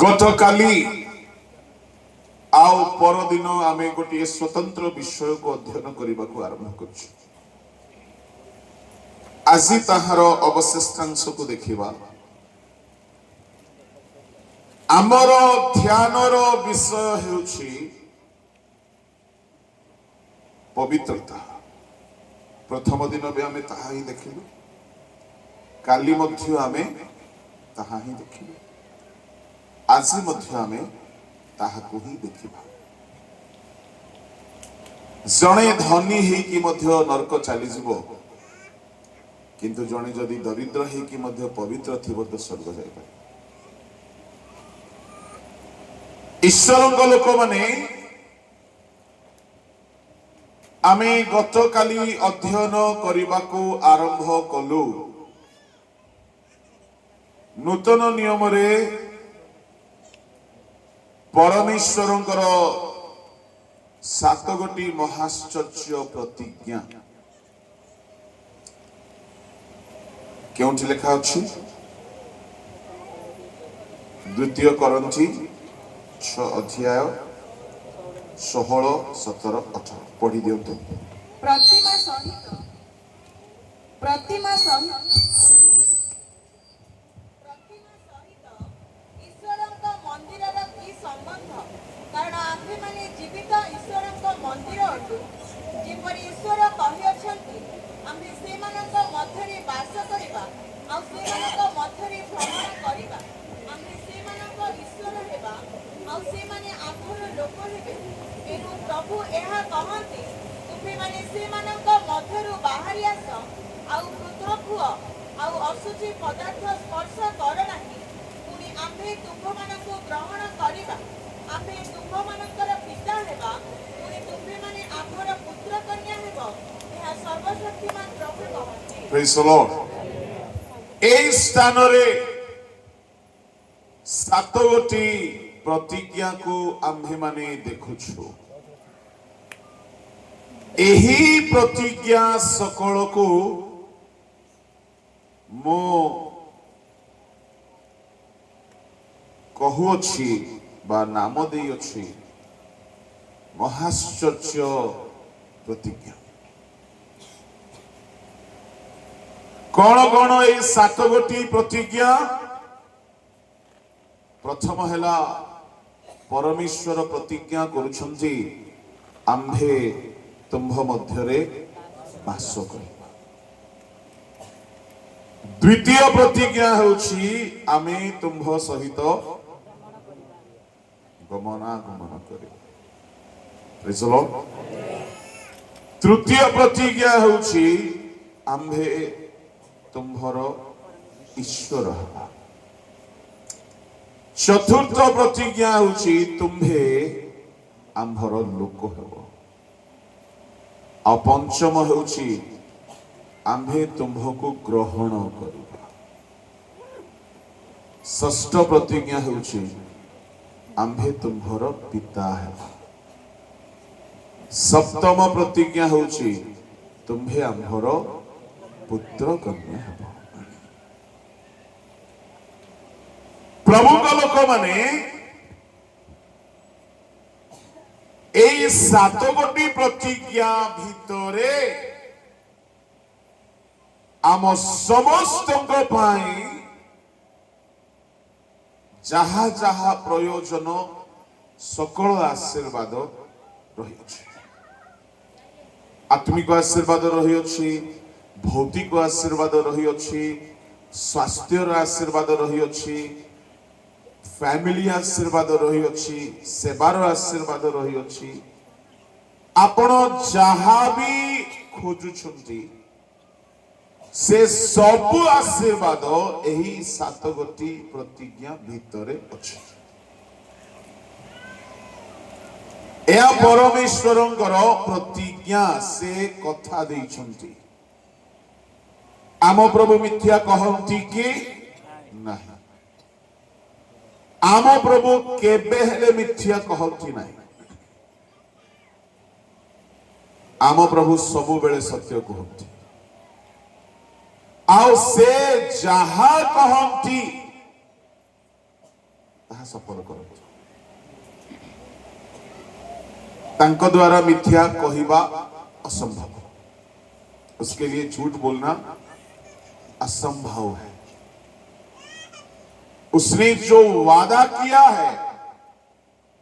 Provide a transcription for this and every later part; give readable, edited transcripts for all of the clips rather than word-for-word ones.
गतकाली आउ परदिन आमे गोटे स्वतंत्र विषय को अध्ययन करने को आरंभ कर आज ताहार अवशिष्टांश को देखिबा। आमर ध्यानर विषय हेउछि पवित्रता। प्रथम दिन भी आमे ताहा ही देखिलु, काली मध्य आमे ताहा ही देखिलु, आज मध्य आमे ताहाकु ही देखिबा। जणे धनी हेकि मध्य नरक चली जिवो, किंतु जणे जदि दरिद्र हेकि मध्य पवित्र थिबो तो स्वर्ग जाय पारे। ईश्वरक लोक माने आमे गतकाली अध्ययन करिबाकू आरंभ कलु। नूतन नियम रे परमेश्वरंकर 7 गोटी महाश्चर्य प्रतिज्ञा केउंठी लेखा अछि? द्वितीय करंथी 6 अध्याय 16, 17, 18 पढ़ी दियंतु। प्रतिमा सहित ईश्वरक मंदिरर की संबंध? कारण आम्भे माने जीवित ईश्वरक मंदिर अटु। जेपरि ईश्वर कहिअछन्ति आम्भे सेमानक मध्यरे वास करिबा आ सेमानक मध्यरे भ्रमण करिबा। आम्भे सेमानक ईश्वर हेबा आ सेमाने आम्भर लोक हेबे। एनु प्रभु एहा कहन्ति, तुम्भे माने सेमानक मध्यरु बाहरी आस आ क्रोध हुआ आ असुचि पदार्थ स्पर्श कर नाही। पुणी आम्भे तुम्भमानकु ग्रहण करिबा। आम्भे तुम्भमानकर पिता हेबा। पुणी तुम्भे माने आम्भर पुत्र कन्या हेबो। एहा सर्वशक्तिमान प्रभु कहन्ति। Praise the Lord. एई स्थान रे 7 गोटी प्रतिज्ञा को आम्भे माने देखुछु। एही प्रतिज्ञा सकल को मो कहुअछि बा नाम देइअछि महाश्चर्य प्रतिज्ञा। कौन ए 7 गोटी प्रतिज्ञा? प्रथम हेला परमेश्वर प्रतिज्ञा करुछन्ति आम्भे तुम्भ मध्यरे वास करिबा। द्वितीय प्रतिज्ञा हेउछि आमे तुम्भ सहित गमनागमन करिबा। Praise the Lord. तृतीय प्रतिज्ञा हेउछि आम्भे तुम्भर ईश्वर हेबा। चतुर्थ प्रतिज्ञा हेउछि तुम्भे आम्भर लोक हेबो। आ पंचम हेउछि आम्भे तुम्भको ग्रहण करिबा। षष्ठ प्रतिज्ञा हेउछि आम्भे तुम्भर पिता हेबा। सप्तम प्रतिज्ञा हेउछि तुम्भे आम्भर पुत्र कन्या हेबो। प्रभु का लोक माने एई 7 गोटी प्रतिज्ञा भितरे आम समस्त जहा जहा प्रयोजन सकल आशीर्वाद रही। आत्मिक आशीर्वाद रही, भौतिक आशीर्वाद रही, स्वास्थ्यर आशीर्वाद रही, फैमिली आशीर्वाद रही, सेवार आशीर्वाद रही। आपण जहा भी खोजुछंती से सबु आशीर्वाद एही 7 गोटी प्रतिज्ञा भितरे अछि। एहा परमेश्वरंकर प्रतिज्ञा से कथा देइछंती। आम प्रभु मिथ्या कहंती कि नहीं? आम प्रभु केबे हेले मिथ्या कहंती नहीं। आम प्रभु सबु बेले सत्य कहंती। आओ से जहा कहंती ତାହା ସଫଳ କରନ୍ତୁ। तांको द्वारा मिथ्या कहिबा असंभव, उसके लिए झूठ बोलना असंभव है। उसने जो वादा किया है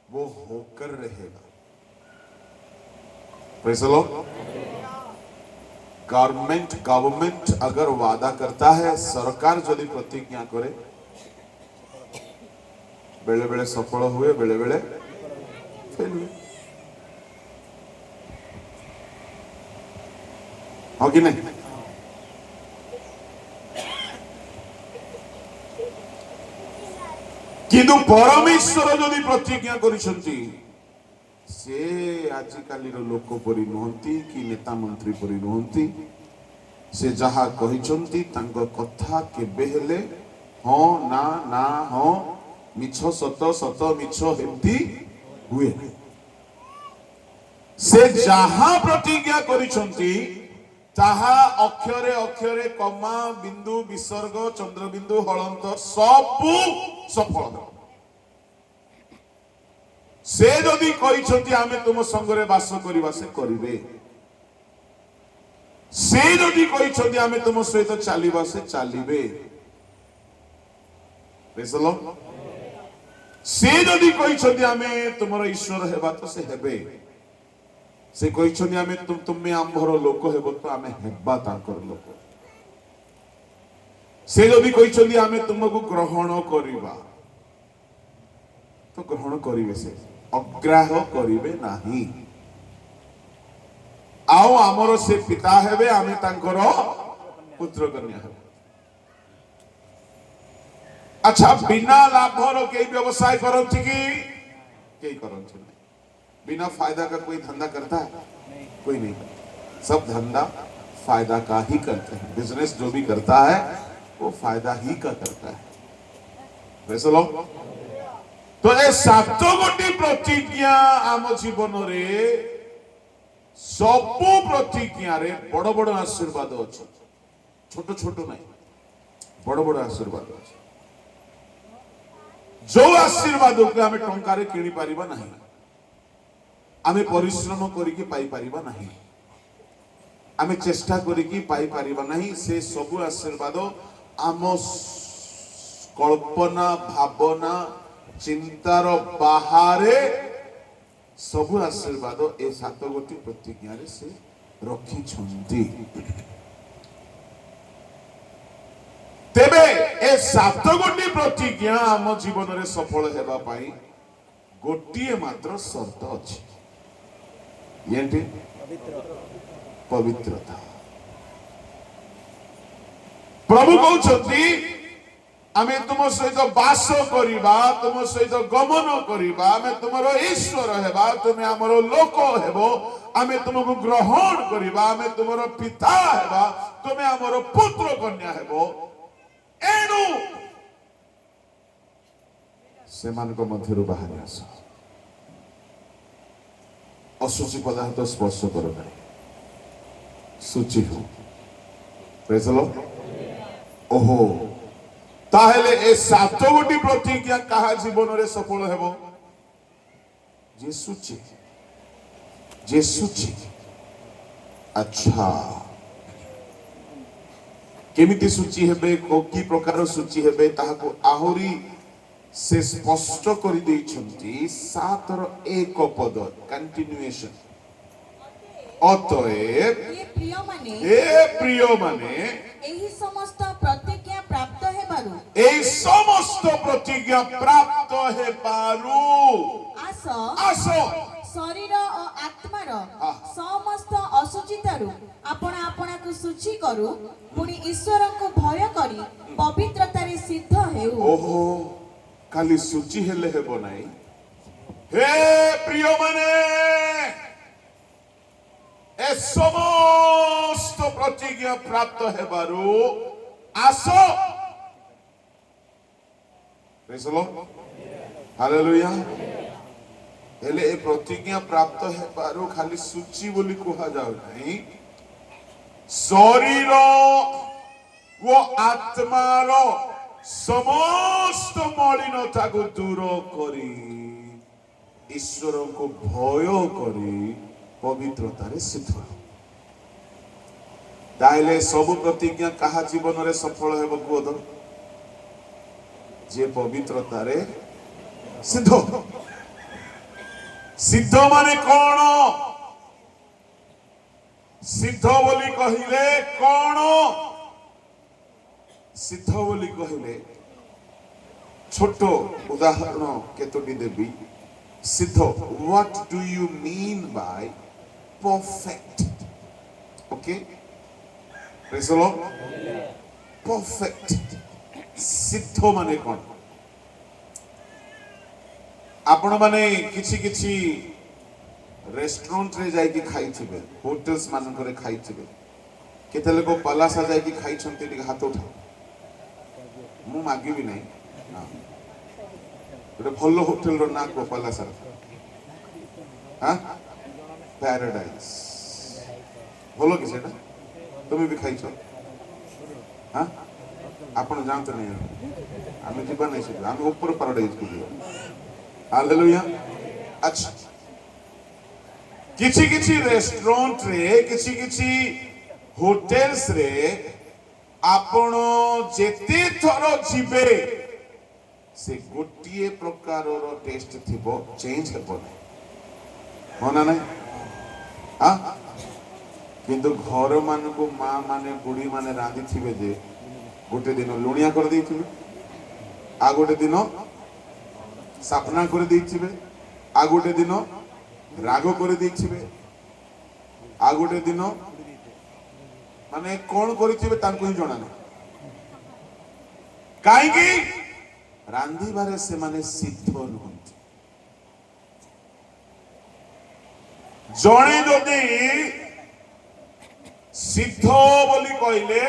वो होकर रहेगा। Praise the Lord. गवर्नमेंट अगर वादा करता है, सरकार यदि प्रतिज्ञा करे, बेले बेले सफल हुए, बेले बेले फेल हुए, हाँ कि नहीं? किंतु परमेश्वर यदि प्रतिज्ञा करिसंती, से आजिकाली लोक परि नुहंती कि नेता मंत्री परि नुहंती। से जहा कहिसंती तांको कथा केबे हेले हाँ ना ना हाँ मिछ सत सत मिछ हेमती हुए। से जहा प्रतिज्ञा करिसंती ताहा अक्षरे अक्षरे कमा बिंदु विसर्ग चंद्रबिंदु हलंत सबु सफल। से जदि कहिसंती आमे तुम संगरे वास करिबा, से करिवे। से जदि कहिसंती आमे तुम सहित चलिबा, से चलिवे। Praise the Lord. से जदि कहिसंती आमे तुमर ईश्वर हेबा, तो से हेबे। से कहिसंती आमे तुमे आम्भर लोक हेबो, तो आमे हेबा तांकर लोक। से जदि कहिसंती आमे तुमको ग्रहण करिबा, तो ग्रहण करिवे। से अग्राह्य करिवे नाही। आओ आमर से पिता हेबे, आमे तांकर पुत्र कन्या हेबे। अच्छा, बिना लाभर कई व्यवसाय करती कि कई करती नहीं? बिना फायदा का कोई धंधा करता है? कोई नहीं करता। सब धंधा फायदा का ही करते हैं। बिजनेस जो भी करता है वो फायदा ही का करता है। वैसे लोग तो ये सात गोटी प्रतिज्ञा आम जीवन रे सबु प्रतिज्ञा रे बड़ बड़ आशीर्वाद अच्छे, छोट छोट नहीं, बड़ बड़ आशीर्वाद अच्छे। जो आशीर्वाद को आम टंकार किणी पारिबा नहीं, आमे परिश्रम करिकी पाई पारिबा नहीं, आमे चेष्टा करिकी पाई पारिबा नहीं। से सबु आशीर्वाद आम कल्पना भावना चिंतार बाहरे सबु आशीर्वाद ए सात गोटी प्रतिज्ञा रे से रखी छंती। तेबे ए सात गोटी प्रतिज्ञा आम जीवन रे सफल हेबा पाई गोटिए मात्र शर्त अछि, येंटी पवित्रता। प्रभु कहउछंती आमे तुम सहित वास करिबा, तुम सहित गमन करिबा, आमे तुमरो ईश्वर हेबा, तुमे हमरो लोक हेबो, आमे तुमको ग्रहण करिबा, आमे तुमरो पिता हेबा, तुमे हमरो पुत्र कन्या हेबो। एनु सेमानको मध्यरु बाहर आस, असुचि पदार्थ स्पर्श करो नहीं, सूची हो। Praise the Lord. ओहो, ताहेले ए सात गोटी प्रतिज्ञा कहा जीवन रे सफल हेबो? जे सूची, जे सूची। अच्छा, केमिति सूची हेबे, की प्रकार सूची हेबे, ताहाको आहुरी से स्पष्ट करि दैछन्ती। सातर एक पद कंटिन्यूएशन। अतएव ए प्रिय माने एही समस्त प्रतिज्ञा प्राप्त हेबारु, एही समस्त प्रतिज्ञा प्राप्त हेबारु आस आस शरीर और आत्मार समस्त असुचितारु आपण आपणा को सूची करू, पुणी ईश्वर को भय करी पवित्रता रे सिद्ध हेउ। ओहो, खाली सूची हेले हेबो नाही। हे प्रिय माने ए समस्त प्रतिज्ञा प्राप्त हेबारु आस। Praise the Lord. हालेलुया। हेले ए प्रतिज्ञा प्राप्त हेबारु खाली सूची बोली कहा जाउ नाही, शरीर वो आत्मार समस्त मलिनता को दूर करी ईश्वर को भय करी पवित्रता रे सिद्ध ताइले सब प्रतिज्ञा कहा जीवन रे सफल हेब कुओ जे पवित्रता रे सिद्ध सिद्ध माने कौन सिद्ध बोली कहिले कौन सिद्ध बोली कहिले छोट उदाहरण केतोटी देवी सिद्ध what do you mean by perfect okay praise the Lord perfect सिद्ध माने कौन आपण माने किछि किछि रेस्टोरेंट रे जाई कि खाई थिबे होटल्स मान करे खाई थिबे केते लोक पलासा जाई कि खाई छंती टिक हाथ उठा मु मागी भी नहीं गोटे भल होटेल रो ना को पलासा हां पैराडाइज भलो कि सेटा तुम भी खाई छ हां आपण जानते नहीं आमे जीवा नहीं से आमे ऊपर पैराडाइज को हालेलुया अच्छा किछि किछि रेस्टोरेंट रे किछि किछि होटेल्स रे आपण जेते थर जिबे से गोटिए प्रकार रो टेस्ट थिबो चेंज हेबो नै होना नै हां किंतु घर मान को मां माने बुढ़ी माने रांधी थिबे जे गोटे दिन लुणिया कर देथिबे आ गोटे दिन सपना कर देथिबे आ गोटे दिन राग कर देथिबे आ गोटे दिन माने कौन करिथिबे तांको ही जणा नै काई की रांधी बारे से माने सिद्ध नुहंती जणे जदि सिद्ध बोली कहले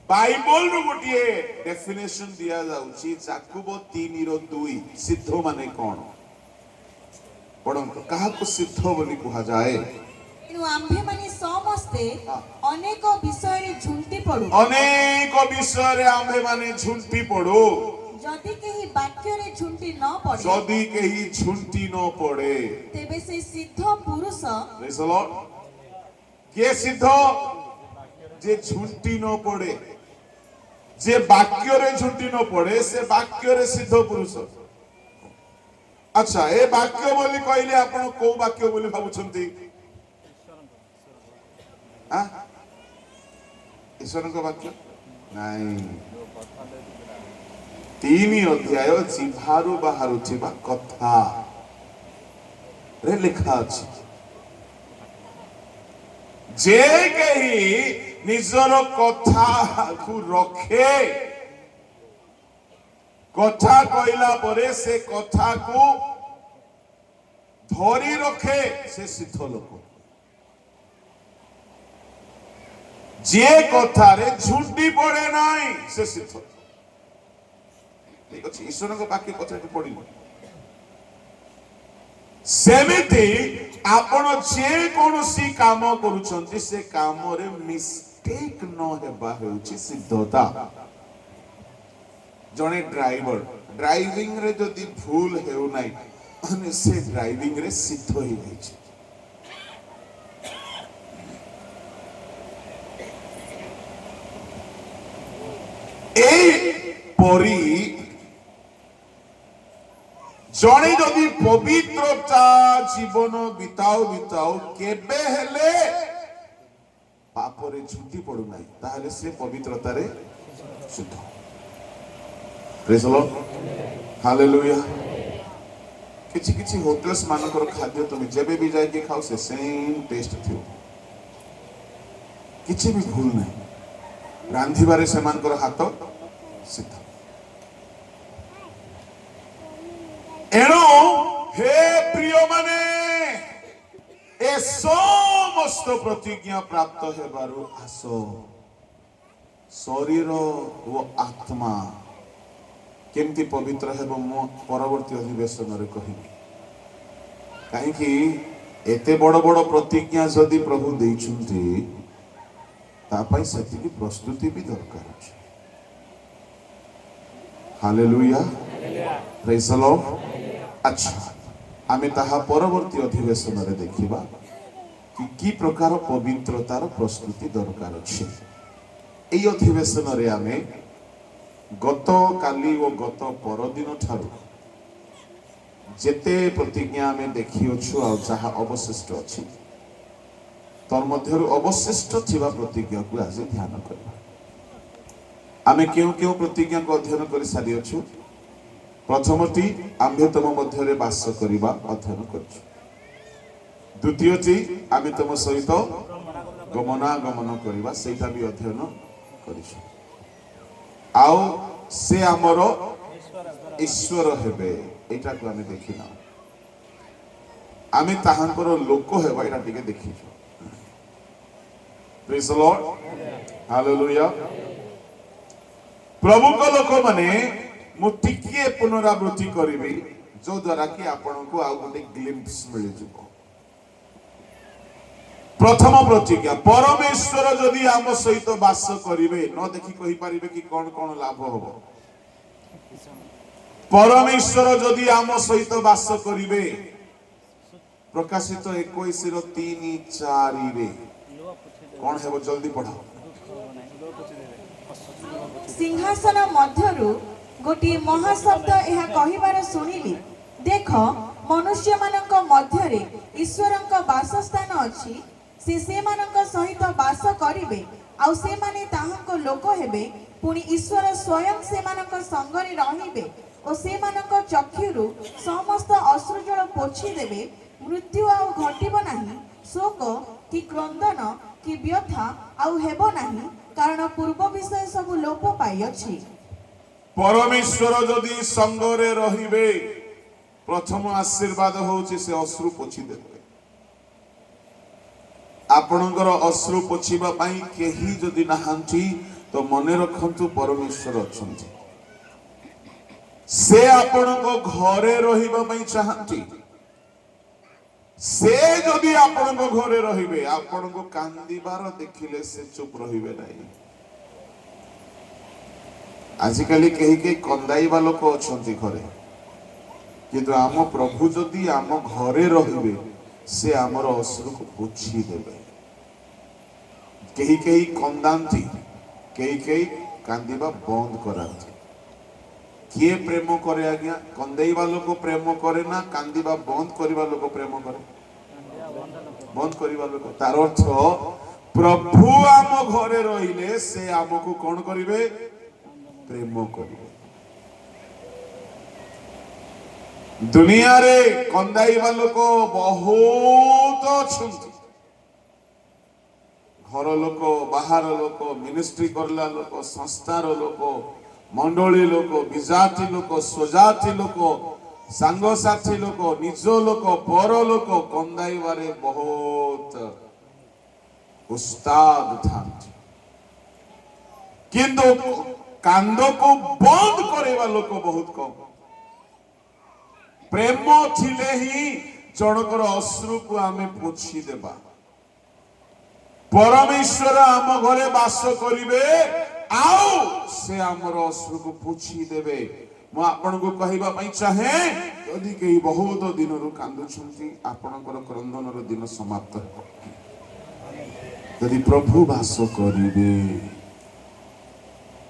बाइबल रो गोटिए डेफिनेशन दिया जाउची याकूब 3:2 सिद्ध माने कोन पढंतो काहा को सिद्ध बोली कहा जाए एनु आम्भे माने समस्ते अनेक विषय रे झुंटी पडू अनेक विषय रे आम्भे माने झुंटी पडू जदि केही वाक्य रे झुंटी न पड़े जदि केही झुंटी न पड़े तेबे से सिद्ध पुरुष प्रेज द लॉर्ड के सिद्ध जे झुंटी न पड़े जे वाक्य रे झुंटी न पड़े से वाक्य रे सिद्ध पुरुष अच्छा ए वाक्य बोली कहले आपण को वाक्य बोली भाबुछंती हां ईश्वर को वाक्य नहीं 3 अध्याय जिभारु बाहरुथिबा कथा रे लिखा अछि जे कही निजर कथा को रखे कथा कहला परे से कथा को धरी रखे से सिद्ध लोक जे कथा रे झुंडी पड़े नाही से सिद्ध ठीक अछि ईश्वर को बाकी कथा पड़ी सेमिति आपण जे कोनोसी काम करूछंती से काम रे मिस्टेक न हेबा हेउची सिद्धता जने ड्राइवर ड्राइविंग रे जदि भूल हेउ नाही अने से ड्राइविंग रे सिद्ध होई जाय ए परी जने जदि पवित्रता जीवन बिताओ बिताओ केबे हेले पाप रे झुंटी पड़ू नाही ताहले से पवित्रता रे शुद्ध प्रेज द लॉर्ड हालेलुया किछि किछि होटल्स मानकर खाद्य तुम जेबे भी जाय के खाओ से सेम टेस्ट थियो किछि भी भूल नाही रांधिबारे से मानकर हाथ सिद्ध एणु हे प्रिय माने ए समस्त प्रतिज्ञा प्राप्त हेबारु आसो शरीर ओ आत्मा केमती पवित्र हेबो मो परवर्ती अधिवेशन रे कहिबी काहे कि एते बड़ बड़ प्रतिज्ञा जदि प्रभु देइछुंती ता पई सेति की प्रस्तुति भी दरकार अछि हालेलुया प्रेज द लॉर्ड। अच्छा आमे ताहा परवर्ती अधिवेशन रे देखिबा कि प्रकार पवित्रतार प्रस्तुति दरकार अछि। एई अधिवेशन रे आमे गत काली और गत परदिन ठारू जेते प्रतिज्ञा आमे देखि अछु आ जहा अवशिष्ट अछि तर मध्यरु अवशिष्ट थिबा प्रतिज्ञा को आज ध्यान करबा। आमे केउ केउ प्रतिज्ञा को अध्ययन करि सारि अछु। प्रथमटी आम्भे तम मध्यरे वास करिबा अध्ययन करछु। द्वितीयटी आमे तम सहित गमनागमन करिबा सेटा भी अध्ययन करिछु। आउ से आमर ईश्वर हेबे एटा को आमे देखिना। आमे ताहांकर लोक हेबा एटा टिके देखिछु। Praise the Lord hallelujah. प्रभु को लोक माने मु टिके पुनरावृत्ति करिबी जो द्वारा कि आपन को आउ गोटे ग्लिम्प्स मिल जिवो। प्रथम प्रतिज्ञा परमेश्वर जदि आम सहित वास करिवे न देखि कहि पारिबे कि कोन कोन लाभ होबो। परमेश्वर जदि आम सहित वास करिवे प्रकाशित 21:3-4 रे कोन हेबो जल्दी पढ़ो। सिंहासन मध्यरु गोटी महाशब्द यह कहिबार सुनिली देख मनुष्य मानक मध्यरे ईश्वरंक वासस्थान अछि से सेमानक सहित वास करिवे आउ से माने ताहांक लोक हेबे पुनी ईश्वर स्वयं सेमानक संगरे रहिबे ओ सेमानक चक्षुरु समस्त अश्रुजल पोछि देबे। मृत्यु आउ घटिबो नाही शोक कि क्रंदन कि व्यथा आउ हेबो नाही कारण पूर्व विषय सब लोप पाई अछि। परमेश्वर जदि संगरे रहिबे प्रथम आशीर्वाद होउछि से अश्रु पोछि देबे। आपणकर अश्रु पोछिबा पई केही जदि नाहांती तो मने रखंतु परमेश्वर अछंती। से आपणको घरे रहिबा पई चाहंती। से जदि आपणको घरे रहिबे आपणको कांदीबार देखिले से चुप रहिबे नाही। आजिकाली केही केही कंदाइबा लोक अछंती घरे किंतु आम प्रभु जदि आम घरे रहिबे से आमर अश्रु को पोछि देबे। केही केही कंदांती केही केही कांदीबा बंद करांती। किए प्रेम करे आज्ञा कंदेइबा लोक प्रेम करे ना कांदीबा बंद करिबा लोक प्रेम करे। बंद करिबा लोक तार अर्थ प्रभु आम घरे रहिले से आमको कोन करिवे प्रेम करिवे। दुनिया रे कंदाइबा लोक बहुत अछंती। घर लोक बाहर लोक मिनिस्ट्री करला लोक संस्थार लोक मंडली लोक विजाति लोक स्वजाति लोक सांग साथी लोक निज लोक पर लोक कंदाइबारे बहुत उस्ताद थांती किंतु कांद को बंद करेवा लोक बहुत कम। प्रेम थिले ही जनकर अश्रु को आमे पोछि देबा। परमेश्वर आम घरे वास करिवे आउ से आमर अश्रु को पोछि देबे। मु आपन को कहिबा पई चाहे यदि केही बहुत दिन रु कांदुछंती आपनकर क्रंदनर दिन समाप्त हो। यदि प्रभु वास करिवे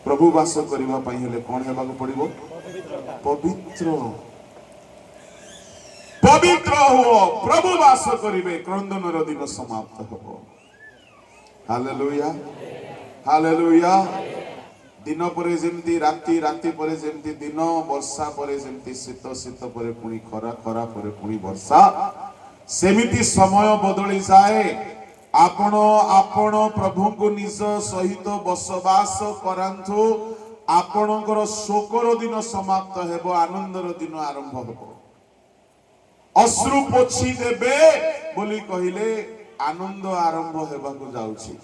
प्रभु वास करिबा पई हेले कोन हेबा को पड़िबो पवित्र। पवित्र हो प्रभु वास करिवे क्रंदनर दिन समाप्त हो। Hallelujah hallelujah. दिन परे जेमती राति राति परे जेमती दिन वर्षा परे जेमती शीत शीत परे पुणी खरा खरा परे पुणी वर्षा सेमिति समय बदली जाए। आपण आपण प्रभु को निज सहित बसवास करांतु आपणकर शोकर दिन समाप्त हेबो आनंदर दिन आरंभ हेबो। अश्रु पोछि देबे बोली कहिले आनंद आरंभ हेबाकु जाउछि।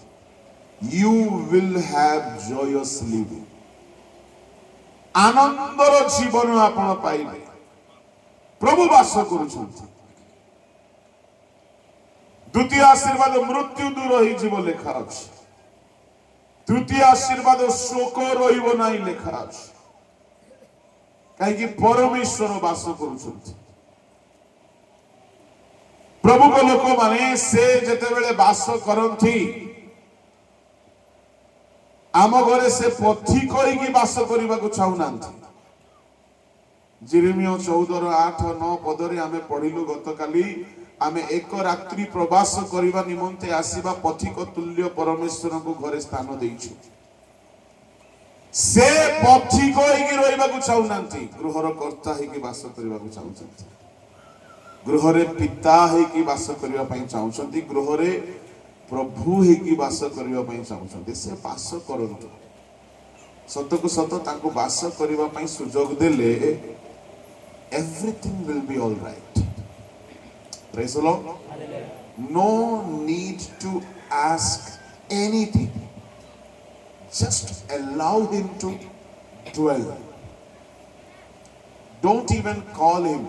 You will have joyous living. आनंदर जीवन आपण पाइबे प्रभु वास करूछंती। द्वितीय आशीर्वाद मृत्यु दूर होई जीव लेखा अछि। तृतीय आशीर्वाद शोक रहिबो नाही लेखा अछि। कहीं परमेश्वर बास करुछंती प्रभु को लोक माने से जेतेबेले बास करंती आम घरे से पथी करी बास करने को चाहूना जिरेमिया 14:8-9 पदरे आमे पढ़िलु गतकाली आमे एक रात्रि प्रवास करने निमंते आसीबा पथिक तुल्य परमेश्वर को घरे स्थान देइछु से पथिक होइकी रहिबा को चाहूनांती गृहर कर्ता होइकी बास करबा को चाहूछंती गृहरे पिता होइकी बास करबा पई चाहूछंती गृहरे प्रभु होइकी बास करबा पई चाहूछंती से बास करंतु सत को सत ताको बास करबा पई सुजोग देले everything will be all right. Praise the Lord. No need to ask anything. Just allow him to dwell. Don't even call him.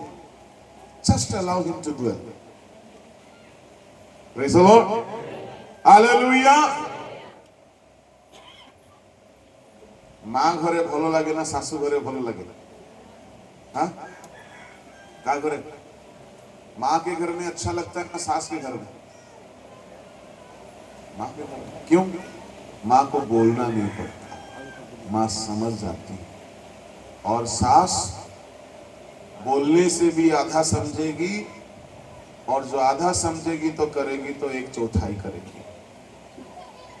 Just allow him to dwell. Praise the Lord. Hallelujah. माँ घरे भलो लगे ना सासू घरे भलो लगे हाँ क्या करे माँ के घर में अच्छा लगता है ना सास के घर में माँ के घर में क्यों माँ को बोलना नहीं पड़ता माँ समझ जाती है और सास बोलने से भी आधा समझेगी और जो आधा समझेगी तो करेगी तो 1/4 करेगी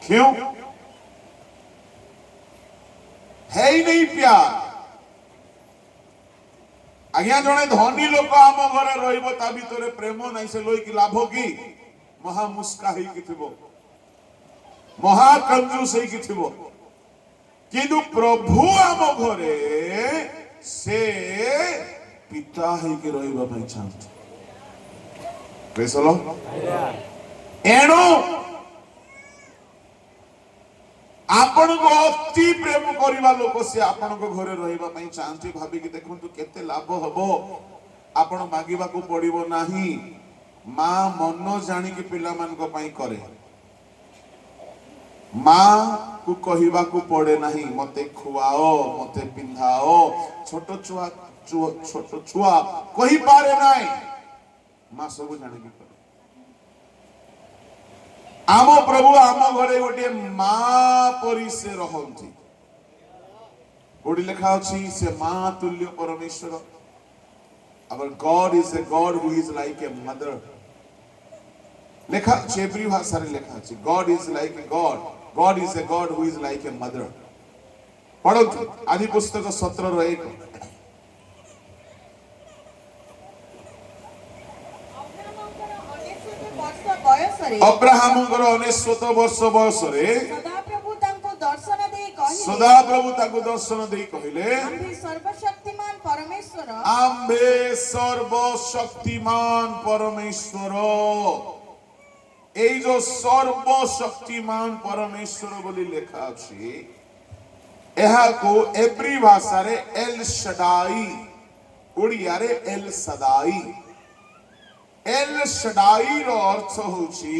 क्यों है ही नहीं प्यार आज्ञा जड़े धनी लोक आम घरे रहिबो ता भितरे प्रेम नहीं से लोई की लाभ की महा मुस्का ही की थिबो महा कंजूस ही की थिबो किंतु प्रभु आम घरे से पिता ही की रहिबा पई चाहत प्रेज द लॉर्ड एणो आपण को अति प्रेम करवा लोक से आपण को घरे रहिबा पई चाहती भाबी कि देखंतु केते लाभ हबो आपण मागिबा को पड़िबो नाही मां मन जानी कि पिला मान को पई करे मां को कहिबा को पड़े नाही मते खुआओ मते पिंधाओ छोटो छुआ कहि पारे नाही मां सब जानी कि आम प्रभु आम घरे गोटे माँ परी से रहंती कोडी लिखा अछि से माँ तुल्य परमेश्वर our God is a God who is like a mother लिखा इब्री भाषा रे लिखा अछि God is like a God is a God who is like a mother पढନ୍ତୁ आदि पुस्तक 17:1 अब्राहम 99 वर्ष बयस रे सदाप्रभु तांको दर्शन देई कहिले आम्भे सर्वशक्तिमान परमेश्वर এই जो सर्वशक्तिमान परमेश्वर बोली लेखा अछि एहा को एब्री भाषा रे एल शडाई ओडिया रे एल सदाई एल शडाई रो अर्थ होछि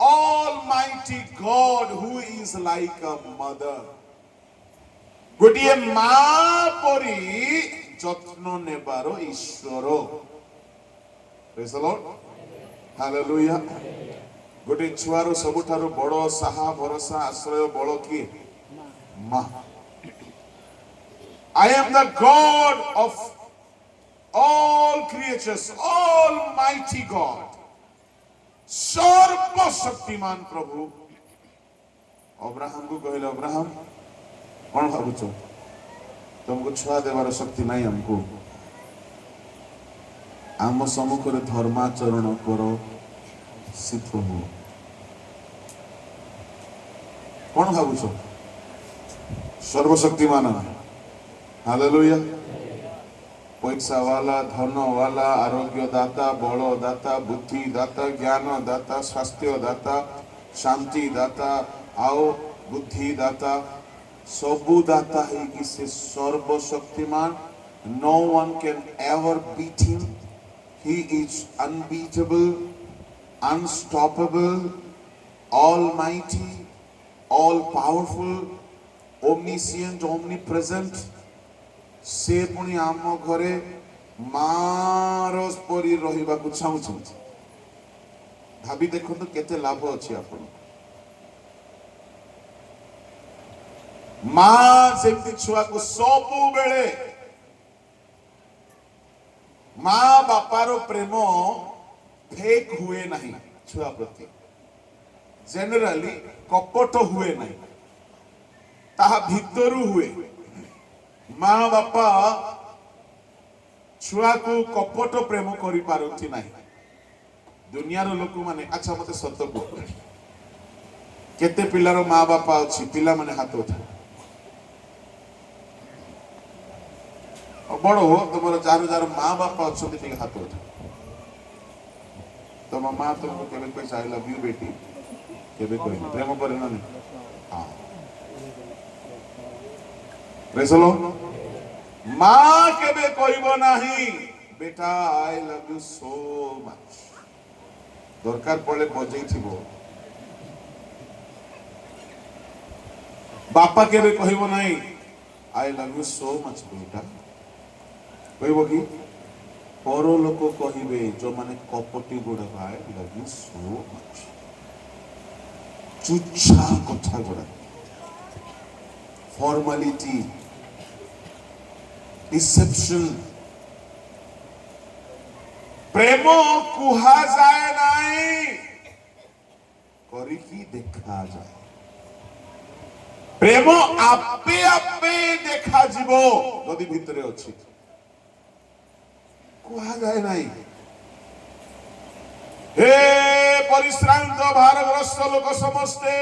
Almighty God who is like a mother गोटिए मां परी যত্ন নেবার ईश्वर Praise the Lord Hallelujah गोटे छुआर सबुठारु बड़ साहा भरोसा आश्रय बड़ की मां I am the God of all creatures Almighty God सर्वशक्तिमान प्रभु अब्राहम को कहले अब्राहम कौन भावुच तुमको छुआ देवार शक्ति नहीं हमको आम सम्मुख धर्माचरण कर सिद्ध हो कौन भावुच सर्वशक्तिमान हालेलुया पैसा वाला धन वाला आरोग्य दाता बल दाता बुद्धि दाता ज्ञान दाता स्वास्थ्य दाता शांति दाता आओ बुद्धि दाता सबु दाता है कि से सर्वशक्तिमान no one can ever beat him he is unbeatable unstoppable almighty all powerful omniscient omnipresent से पुणी आम घरे मार परी रहिबा को चाहुछंती भाभी देखो केते लाभ अछि आपण मां सेमती छुआ को सबु बेले मां बापारो प्रेम फेक हुए नहीं छुआ प्रति जनरली कपट हुए नहीं ताहा भितरु हुए मां बापा छुआ को कपट प्रेम करि पारथि नहीं दुनियार लोक माने अच्छा मते सत्य को केते पिलारो मां बापा अछि पिला माने हाथ उठा बड़ हो तुम जार जार माँ बापा अच्छा हाथ उठा तुम माँ तुमको केवे कोई आई लव यू बेटी केवे कोई प्रेम करे ना हाँ प्रेसलो माँ केवे कहबो नाही बेटा आई लव यू सो मच दरकार पड़े बजै थिबो बापा केवे कहबो नाही आई लव यू सो मच बेटा कहबो कि पर लोक कहिबे जो माने कपटी गुड़ा I love you so much चुच्छा कथा गुड़ा फॉर्मालिटी डिसेप्शन प्रेम कुहा जाए नहीं करिकी देखा जाए प्रेम आपे आपे देखा जीवो नदी भितरे अछि कुहा जाए नहीं हे परिश्रांत भारग्रस्त लोक समस्ते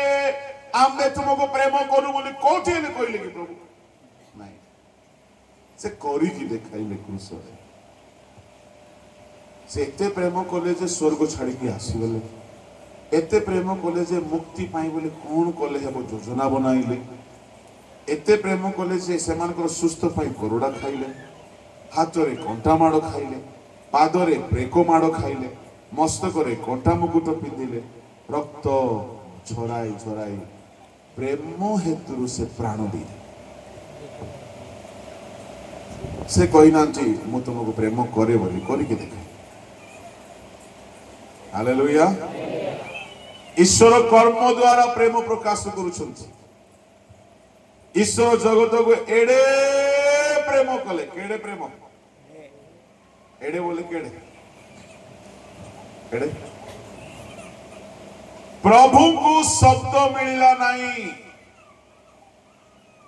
आमे तुमको प्रेम करू बोली कोठी ने कहले कि प्रभु नहीं से करी की देखाइले क्रूस से एते प्रेम कले जे स्वर्ग छाड़ी के आसी गले एते प्रेम कले जे मुक्ति पाई बोले कोन कले हेबो योजना बनाइले एते प्रेम कले जे सेमानकर सुस्थ पाई करोड़ा खाइले हाथरे कंटा माड़ खाइले पादरे प्रेको माड़ खाइले मस्तकरे कंटा मुकुट पिंधिले रक्त झराई झराई प्रेम हेतु से प्राण दिले से कही ना मु तुमको प्रेम करे बोली करके देखे हालेलुया ईश्वर कर्म द्वारा प्रेम प्रकाश करुछंती ईश्वर जगत को एडे प्रेम कले केडे प्रेम एडे बोले केडे एडे प्रभु को शब्द मिलला नहीं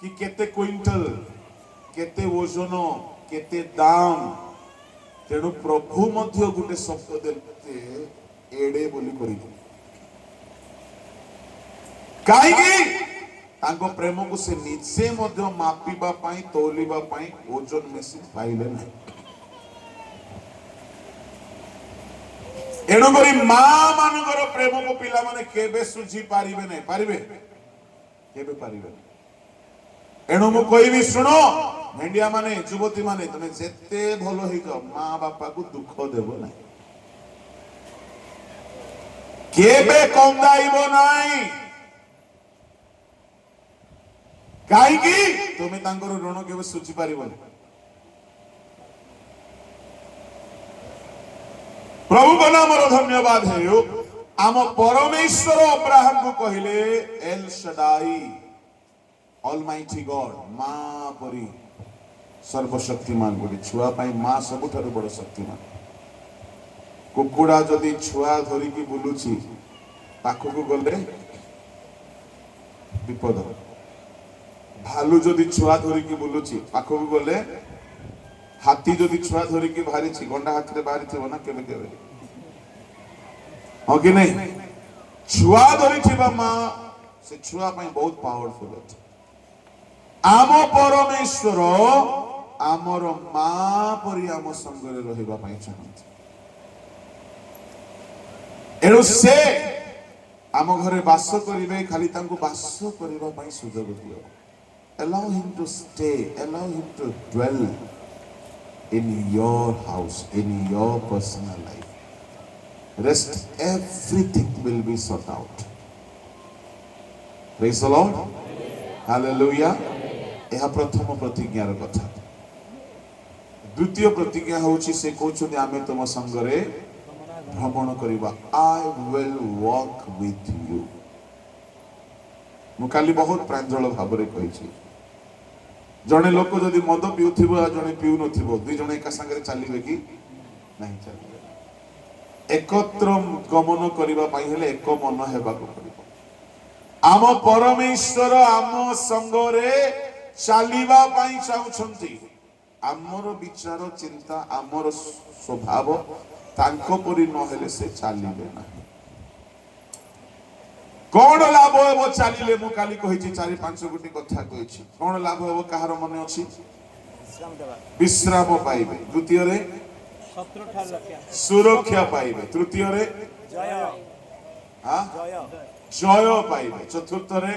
कि केते क्विंटल केते ओजन केते दाम तेणु प्रभु मध्य गोटे शब्द देते एडे बोली करी कहीं प्रेम को से निजे मध्य मापिबा पाई तोलिबा पाई ओजन मेसिन पाइले नहीं एणु करी मां मानकर प्रेम को पिला माने केबे सुझी पारिबे नहीं पारिबे केबे पारिबे एणु मु कहबी सुनो भेंडिया माने युवती माने तमे जेते भलो ही जाओ मां बापा को दुख देबो नहीं केबे कंदाइबो नहीं काई की तुमे तांकर ऋण केबे सुझी पारिबो नहीं प्रभु को नाम धन्यवाद है आम परमेश्वर अब्राहम को कहले एल शडाई ऑलमाइटी गॉड मां परी सर्वशक्तिमान बोली छुआ पाई मां सबुठारु बड़ शक्तिमान कुकुड़ा जदि छुआ धरिकी बुलुची पाखकु गले विपद भालू जदि छुआ धरिकी बुलुची पाखकु गले हाथी जदि छुआ धरिकी बाहरी गंडा हाथी बाहरी थी ना केबे केबे हाँ कि नहीं छुआ धरी मां से छुआ पाई बहुत पावरफुल अच्छे आम परमेश्वर आमर मां परी आम संगरे रहिबा पाई चाहନ୍ତି एणु से आम घरे बास करिवे खाली तांको बास करिबा पाई सुजोग दियो allow him to stay allow him to dwell in your house in your personal life rest everything will be sorted out praise the Lord hallelujah यह प्रथम प्रतिज्ञार कथा द्वितीय प्रतिज्ञा होची से कहउछथि आमे तुम संगरे भ्रमण करिबा I will walk with you मु काली बहुत प्रांजल भाव रे कहिछि जने लोक जदि मद पिउथिबो आ जने पिउ नथिबो दुई जने एका संगरे चलिबे कि नहीं चलिबे एकत्र गमन करिबा पई हेले एक मन हेबाको पड़िबो आम परमेश्वर आम संगरे चलिबा पई चाहुछंती आमर विचार चिंता आमर स्वभाव तांको परि न हेले से चलिबे ना कौन लाभ हे चलिले मु काली कहिछि 4-5 गोटी कथा कहिछि कौन लाभ हे कहार मन अछि विश्राम पाइबे द्वितीय रे सुरक्षा पाइबे तृतीय रे जय पाइबे चतुर्थ रे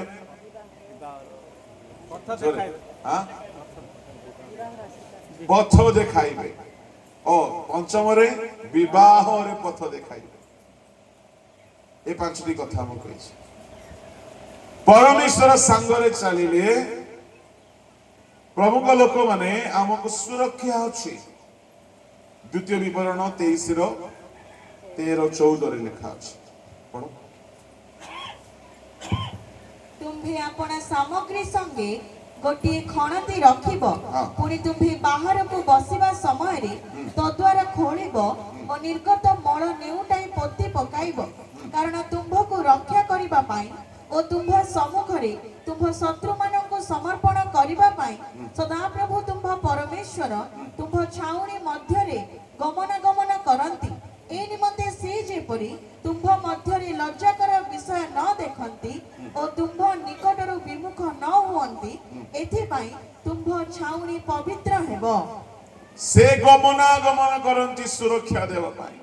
पथ देखाइबे ओ पंचम रे विवाह रे पथ देखाइबे ए पांचटी कथा मु कहिछि परमेश्वर संगरे चलिले प्रमुख लोक माने आमको सुरक्षा अछि द्वितीय विवरण 23 रो 13-14 रे लिखा अछि पढो तुम्भे आपण सामग्री संगे गोटे खणती रखिब पुणी तुम्भे बाहर को बसिबा समय रे तद्वारा खोलिब और निर्गत मल नेउटाई पोती पकाइब कारण तुम्भ को रक्षा करिबा पाई और तुम्भ सम्मुख रे तुम्भ शत्रु मानन को समर्पण करिबा पाई सदा प्रभु तुम्भ परमेश्वर तुम्भ छाउणी मध्य रे गमन करंती ए निमंते से जेपरि तुम्भ मध्य रे लज्जाकर विषय न देखंती और तुम्भ निकटरो विमुख न हुअंती एथि पाई तुम्भ छाउणी पवित्र हेबो से गमन करंती सुरक्षा देवा पाई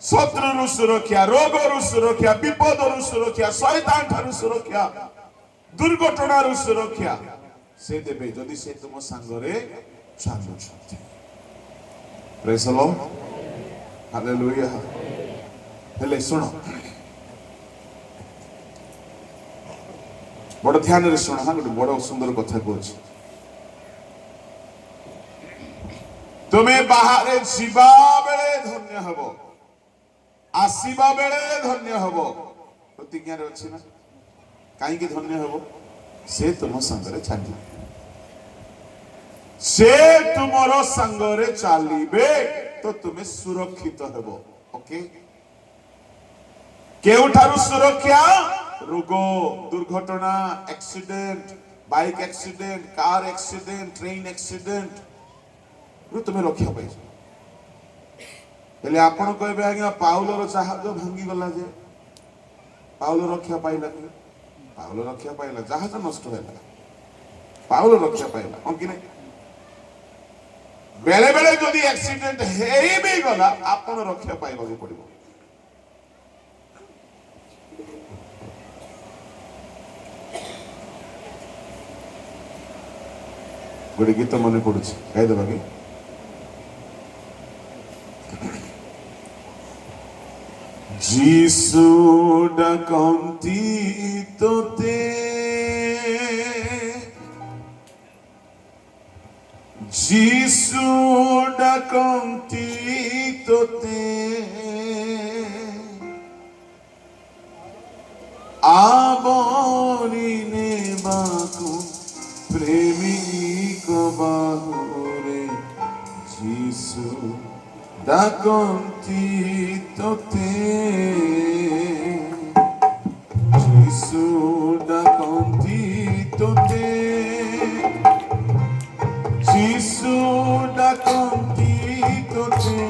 शत्रु सुरक्षा रोग सुरक्षा विपद सुरक्षा शैतान ठारू सुरक्षा दुर्घटना सुरक्षा से देबे जदि से तुम संगरे चालुछथि प्रेज द लॉर्ड हालेलुया हेले सुनो बड़ ध्यान रे सुनो हां गोटे बड़ सुंदर कथा कहछि तुम्हें बाहर जीवा बेले धन्य हबो आसीबा बेले धन्य हबो प्रतिज्ञा रे अछि ना काई के धन्य हबो से तुम संगरे चली से तुमरो संगरे चलीबे तो तुम्हें सुरक्षित हेबो ओके केउठारु सुरक्षा रोग दुर्घटना accident bike accident car accident train accident रु तुम्हें रक्षा पाइछ हेले आपण कहबे आज्ञा पाउलर जहाज भांगी गला जे पाउल रक्षा पाइला कि पाउल रक्षा पाइला जहाज नष्ट होला पाउल रक्षा पाइला हम कि नहीं बेले बेले जदि एक्सीडेंट हेई भी गला आपण रक्षा पाइबा को पड़िबो गोटे गीत मन पड़ुछि गाई देबा कि जीसु डाकंती तोते जीसु डाकंती तोते आवरी नेबाकु प्रेमिक बाहुरे जीसु डाकंती तोते जीसु डाकंती तोते जीसु डाकंती तोते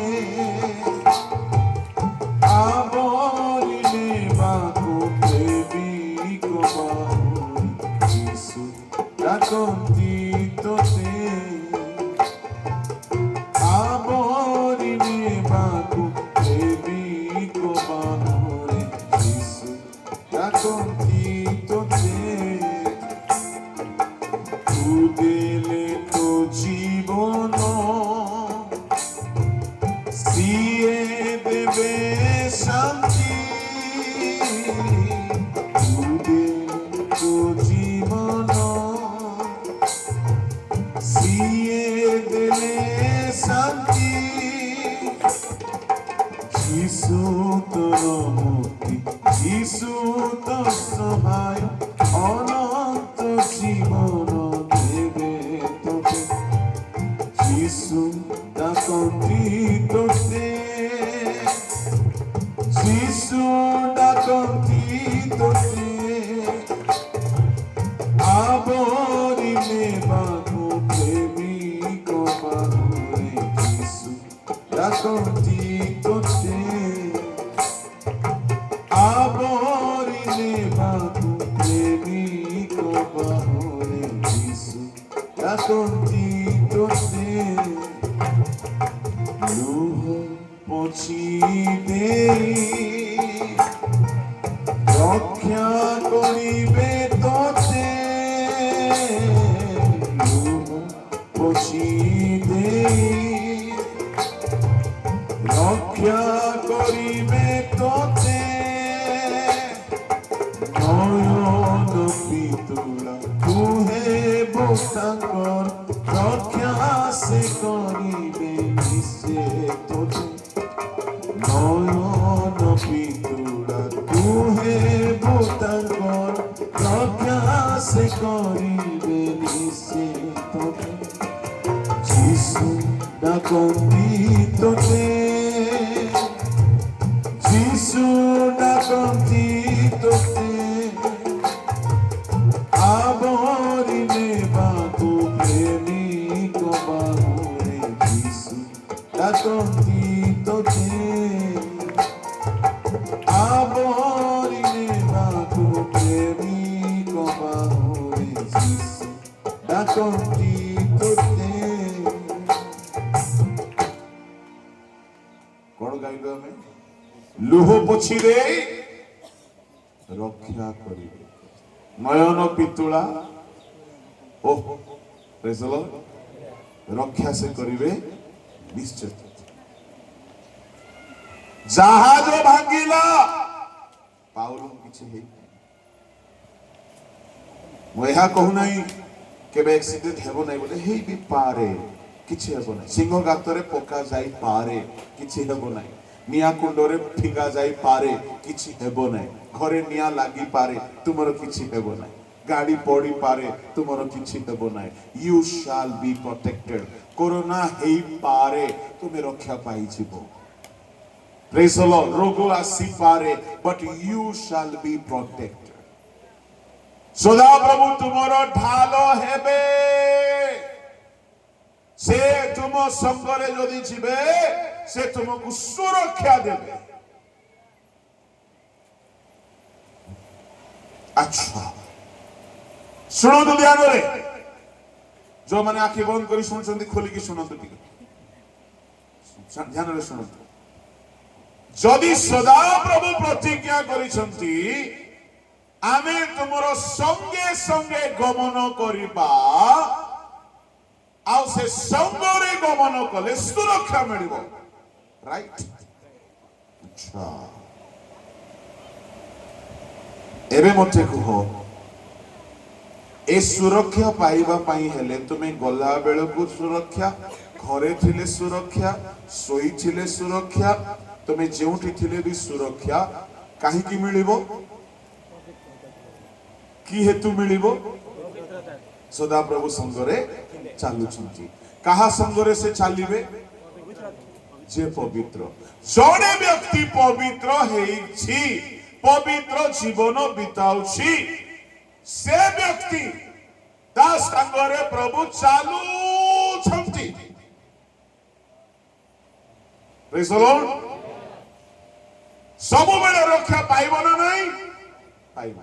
आवरी नेबाकु प्रेमिक बाहुरे जीसु डाकंती तोते आवरी नेबाकु प्रेमिक बाहुरे जीसु डाकंती तोते শান্তি যিশু তোর মুক্তি যিশু তোর সহায় অনন্ত জীবন দেবে তোকে যিশু ডাকন্তি তোতে যিশু ডাকন্তি তোতে আবরিলে বাকু প্রেমিক বাহুরে যিশু ডাকন্তি তোতে আবরিলে বাকু প্রেমিক বাহুরে যিশু ডাকন্তি তোতে লুহ পছি দেই রক্ষা করিবে তোতে লুহ পছি দেই রক্ষা করিবে তোতে নয়ন পিতুলা তুহে বোতাঙ্কর রক্ষা সে করিবে নিশে তোতে নয়ন পিতুলা তুহে বোতাঙ্কর রক্ষা সে করিবে নিশে তোতে যিশু ডাকন্তি তোতে যিশু ডাকন্তি তোতে আবরিলে বাকু প্রেমিক বাহুরে যিশু ডাকন্তি তোতে আবরিলে বাকু প্রেমিক বাহুরে যিশু ডাকন্তি তোতে କଣ ଗାଇଲୁ ଆମେ ଲୁହ ପୋଛିରେ ରକ୍ଷା କରିବେ ନୟନ ପିତୁଳା ଓ ରକ୍ଷା ସେ କରିବେ ନିଶ୍ଚୟ ଜାହାଜ ଭାଙ୍ଗିଲା ପାଉଲ କିଛି ହେଇ ମୁଁ ଏହା କହୁନାହିଁ କେବେ ଆକ୍ସିଡେଣ୍ଟ ହେବ ନାହିଁ ବୋଲେ ହେଇ ବି ପାରେ କିଛି ହେବ ନାହିଁ ସିଂହ ଗାତରେ ପକା ଯାଇପାରେ କିଛି ହେବ ନାହିଁ ନିଆଁ କୁଣ୍ଡରେ ଫିଙ୍ଗା ଯାଇପାରେ କିଛି ହେବ ନାହିଁ ଘରେ ନିଆଁ ଲାଗିପାରେ ତୁମର କିଛି ହେବ ନାହିଁ ଗାଡ଼ି ପଡ଼ିପାରେ ତୁମର କିଛି ହେବ ନାହିଁ ୟୁ શાલ ବି ପ୍ରୋଟେକ୍ଟେଡ କୋରୋନା ହେଇପାରେ ତୁମେ ରକ୍ଷା ପାଇଯିବ ପ୍ରେଜ୍ ଦ ଲର୍ଡ ରୋଗ ଆସିପାରେ ବଟ୍ ୟୁ শাল ବି ପ୍ରୋଟେକ୍ଟେଡ ସଦାପ୍ରଭୁ ତୁମର ଢାଲ ହେବେ से तुम संगरे जदि जीवे से तुमको सुरक्षा देवे अच्छा शुणु ध्यान रे जो मैंने आखि बंद करी शुणुचंती खोलिकी शुणतु टिके ध्यान रे शुणतु जदि सदा प्रभु प्रतिज्ञा करिसंती आमे तुमरो संगे संगे गमन करिबा आउ से संगरे गमन कले सुरक्षा मिलिबो राइट अच्छा एबे मते कहो ए सुरक्षा पाइबा पाई हेले तुमे गला बेल को सुरक्षा घरे थिले सुरक्षा सोई थिले सुरक्षा तुमे जेउठी थिले भी सुरक्षा काहे की मिलिबो की हेतु मिलिबो सदा प्रभु संगरे चालुछंती कहा संगरे से चालिबे जे पवित्र जड़े व्यक्ति पवित्र हेछि पवित्र जीवन बिताउछि से व्यक्ति ता संगरे प्रभु चालुछंती प्रेज द लॉर्ड सब बेले रक्षा पाइबो ना नहीं पाइबो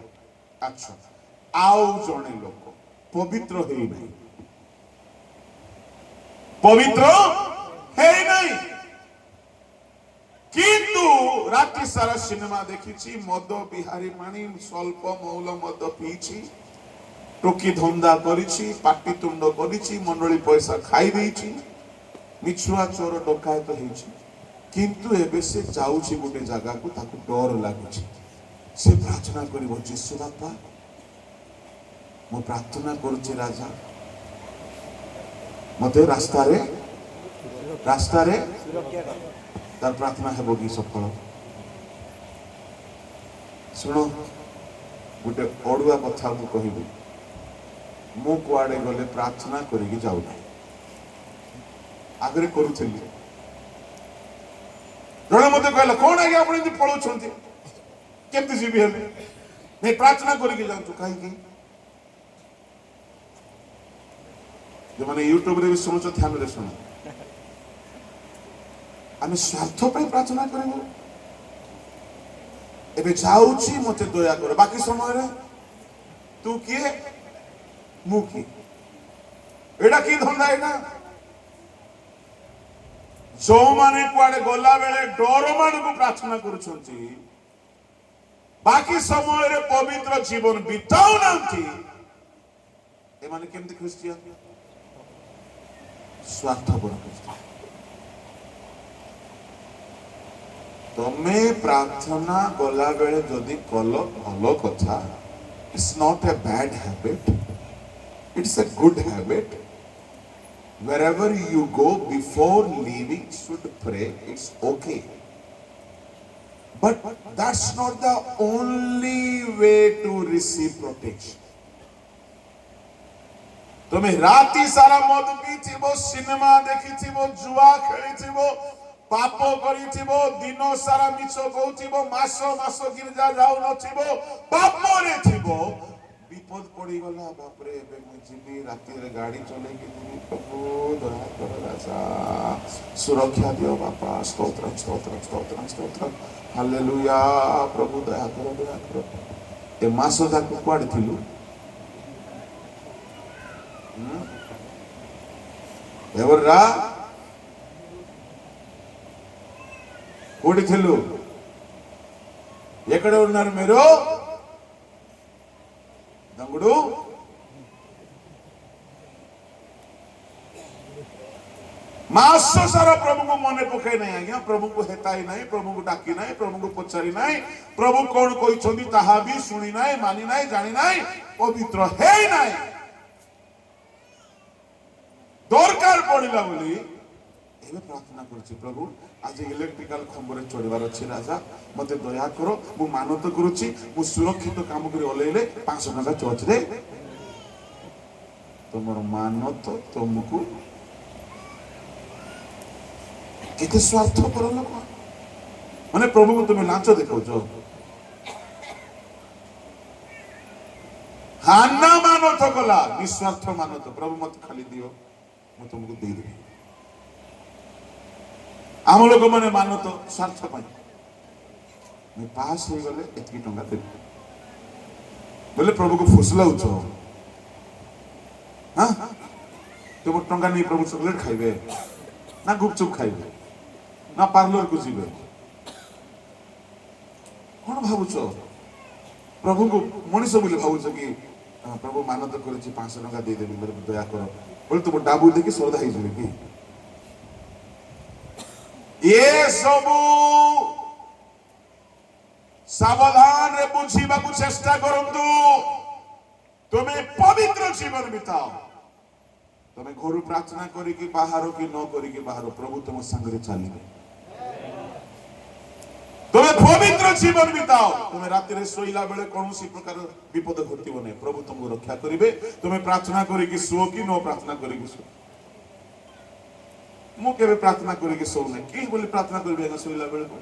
अच्छा आउ जणे लोक पवित्र है नहीं पवित्र है नहीं किंतु राति सारा सिनेमा देखी मद बिहारी मानी स्वल्प मौल मद पीछी टोकी धंदा करिछि पाटीतुंड करिछि मंडली पैसा खाई देछि मिछुआ चोर डकायत हेछि किंतु एबे से जाउछि गोटे जगह को ताकू डर लागुछि से प्रार्थना करिवो यीशु बापा मो प्रार्थना करुछि राजा मते रास्ता रे रास्ता रे तार प्रार्थना हेबो कि सफल शुण गोटे अड़ुआ कथा मु कहबी मु कुआडे गले प्रार्थना करिकी जाऊना आगरे करूथली जड़े मत कहला कौन आगे आप पलाउं केमती जीवी हेले नहीं प्रार्थना करिकी जाऊँ कहीं जो मैंने यूट्यूब रे भी शुणुच ध्यान रे शुण आम स्वार्थ पे प्रार्थना करूँ एबे जाऊची मते दया कर बाकी समय रे तू किए मु किए एटा की धंदा एटा जो माने कुआडे गला बेले डर मान को प्रार्थना करूछंती बाकी समय रे पवित्र जीवन बिताऊ नांती ए माने केमती ख्रिस्टियन स्वार्थपर ख्रिस्टियन तमे प्रार्थना गला बेले जदि कल भल कथा it's not a bad habit it's a good habit wherever you go before leaving should pray it's okay but that's not the only way to receive protection तमे राती सारा मद पीथिबो सिनेमा देखिथिबो जुआ खेलिथिबो पाप करिथिबो दिन सारा मिछ कहउथिबो मास मास गिरजा जाउ नथिबो पाप रे थिबो विपद पड़ी गला बाप रे एबे मु जीवी राती रे गाड़ी चले के जीवी प्रभु दया कर राजा सुरक्षा दियो बापा स्तोत्र स्तोत्र स्तोत्र स्तोत्र हालेलुया प्रभु दया कर ए मासो दा कुआड थिलु एवरा कोडी थिलु ఎక్కడ ఉన్నారు మీరు दंगुडू मासो सारा प्रभु को मन पकाई नहीं आज्ञा प्रभु को हेताई नहीं प्रभु को डाकी नहीं प्रभु को पचारि नहीं प्रभु कौन कहते ताहा भी शुणी नहीं मानी नहीं जानी नहीं पवित्र है नहीं दरकार पड़िला बोली एबे प्रार्थना करछि प्रभु आज इलेक्ट्रिकल खंबरे चढ़वार अच्छे राजा मत दया करो मु मानत करुच्ची मु सुरक्षित काम कर ओलेले 500 टका चर्च रे तुमर मानत तुमको केते स्वार्थ पर लोक माने प्रभु को तुम लांच देखो हाना मानत गला निस्वार्थ मानत प्रभु मत खाली दियो मु तुमको दे देबी आम लोक मैंने मान तो स्वार्थ मैं पास हो गले एतकी टंका देवी बोले प्रभु को फुसलाउछ हाँ तुम टंका नहीं प्रभु चॉकलेट खाइबे ना गुपचुप खाइबे ना पार्लर को जीवे कौन भावुच प्रभु को मनीष बोले भावुच कि प्रभु मानत कर 500 टंका दे देबी मेरे दया कर बोले तुम डाबू देखि श्रद्धा ही जीवे कि ये सब सावधान रे बुझीबा को चेष्टा करंतु तुम्हें पवित्र जीवन बिताओ तुम्हें घर प्रार्थना करी कि बाहर की न करी कि बाहर प्रभु तुम संग रे चलिबे तुम्हें पवित्र जीवन बिताओ तुम्हें राति रे सोइला बेले कोनोसी प्रकार विपद घटिबो नै प्रभु तुमको रक्षा करिवे तुम्हें प्रार्थना करी कि सो कि न प्रार्थना करी कि सो मु केबे प्रार्थना करी के सोने किस बोली प्रार्थना करबे ना सोइला बेले को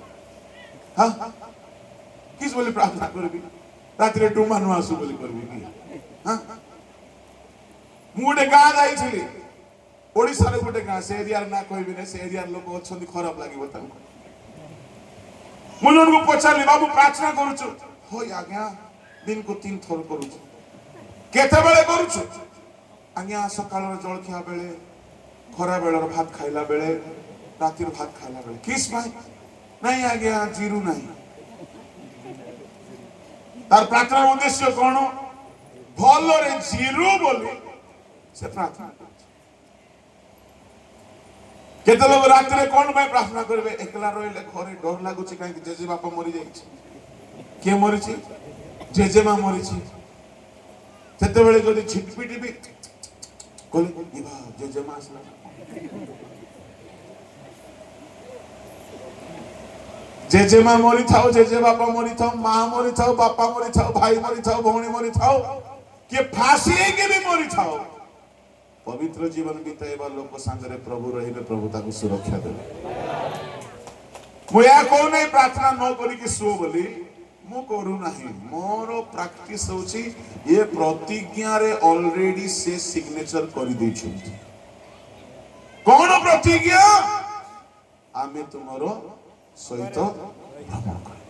हां किस बोली प्रार्थना करबी रात रे डुमा नु आसु बोली करबी कि हां मु गोटे गाँ जाई छिली ओडिसा रे गोटे गाँ से एरिया ना कहबी ने से एरिया लोक अछंती खराब लागिबो तांको मु जन को पछाली बाबू प्रार्थना करूछु हो आज्ञा दिन को 3 थर करूछु केते बेले करूछु आज्ञा सकाळ रे जळखिया बेले खरा बेलर भात खाइला बेले रातिर भात खाइला बेले किस भाई नहीं आज्ञा जीरु नहीं तार प्रार्थना उद्देश्य कौन भल रे जीरु बोली से प्रार्थना केते लोग रात रे कौन भाई प्रार्थना करबे एकला रहिले घरे डर लागुची काहे जेजे बापा मरि जाइछि के मरिछि जेजेमा मरिछि सेते बेले जदी झिटपिटी भी कोले इबा जेजेमा आसला जेजेमा मरी थाओ जेजे बापा मरी थाओ माँ मरी थाओ बापा मरी थाओ भाई मरी थाओ भौणी मरी थाओ किए फांसी के भी मरी थाओ पवित्र जीवन बिताइबा लोक सांगरे प्रभु रहिबे प्रभु ताकू सुरक्षा देबे मुया को नहीं प्रार्थना न करी कि सो बोली मु करू नाही मोर प्रैक्टिस होची ये प्रतिज्ञा रे ऑलरेडी से सिग्नेचर करी दै छथि कोन प्रतिज्ञा आमे तुमरो सहित भ्रमण करबा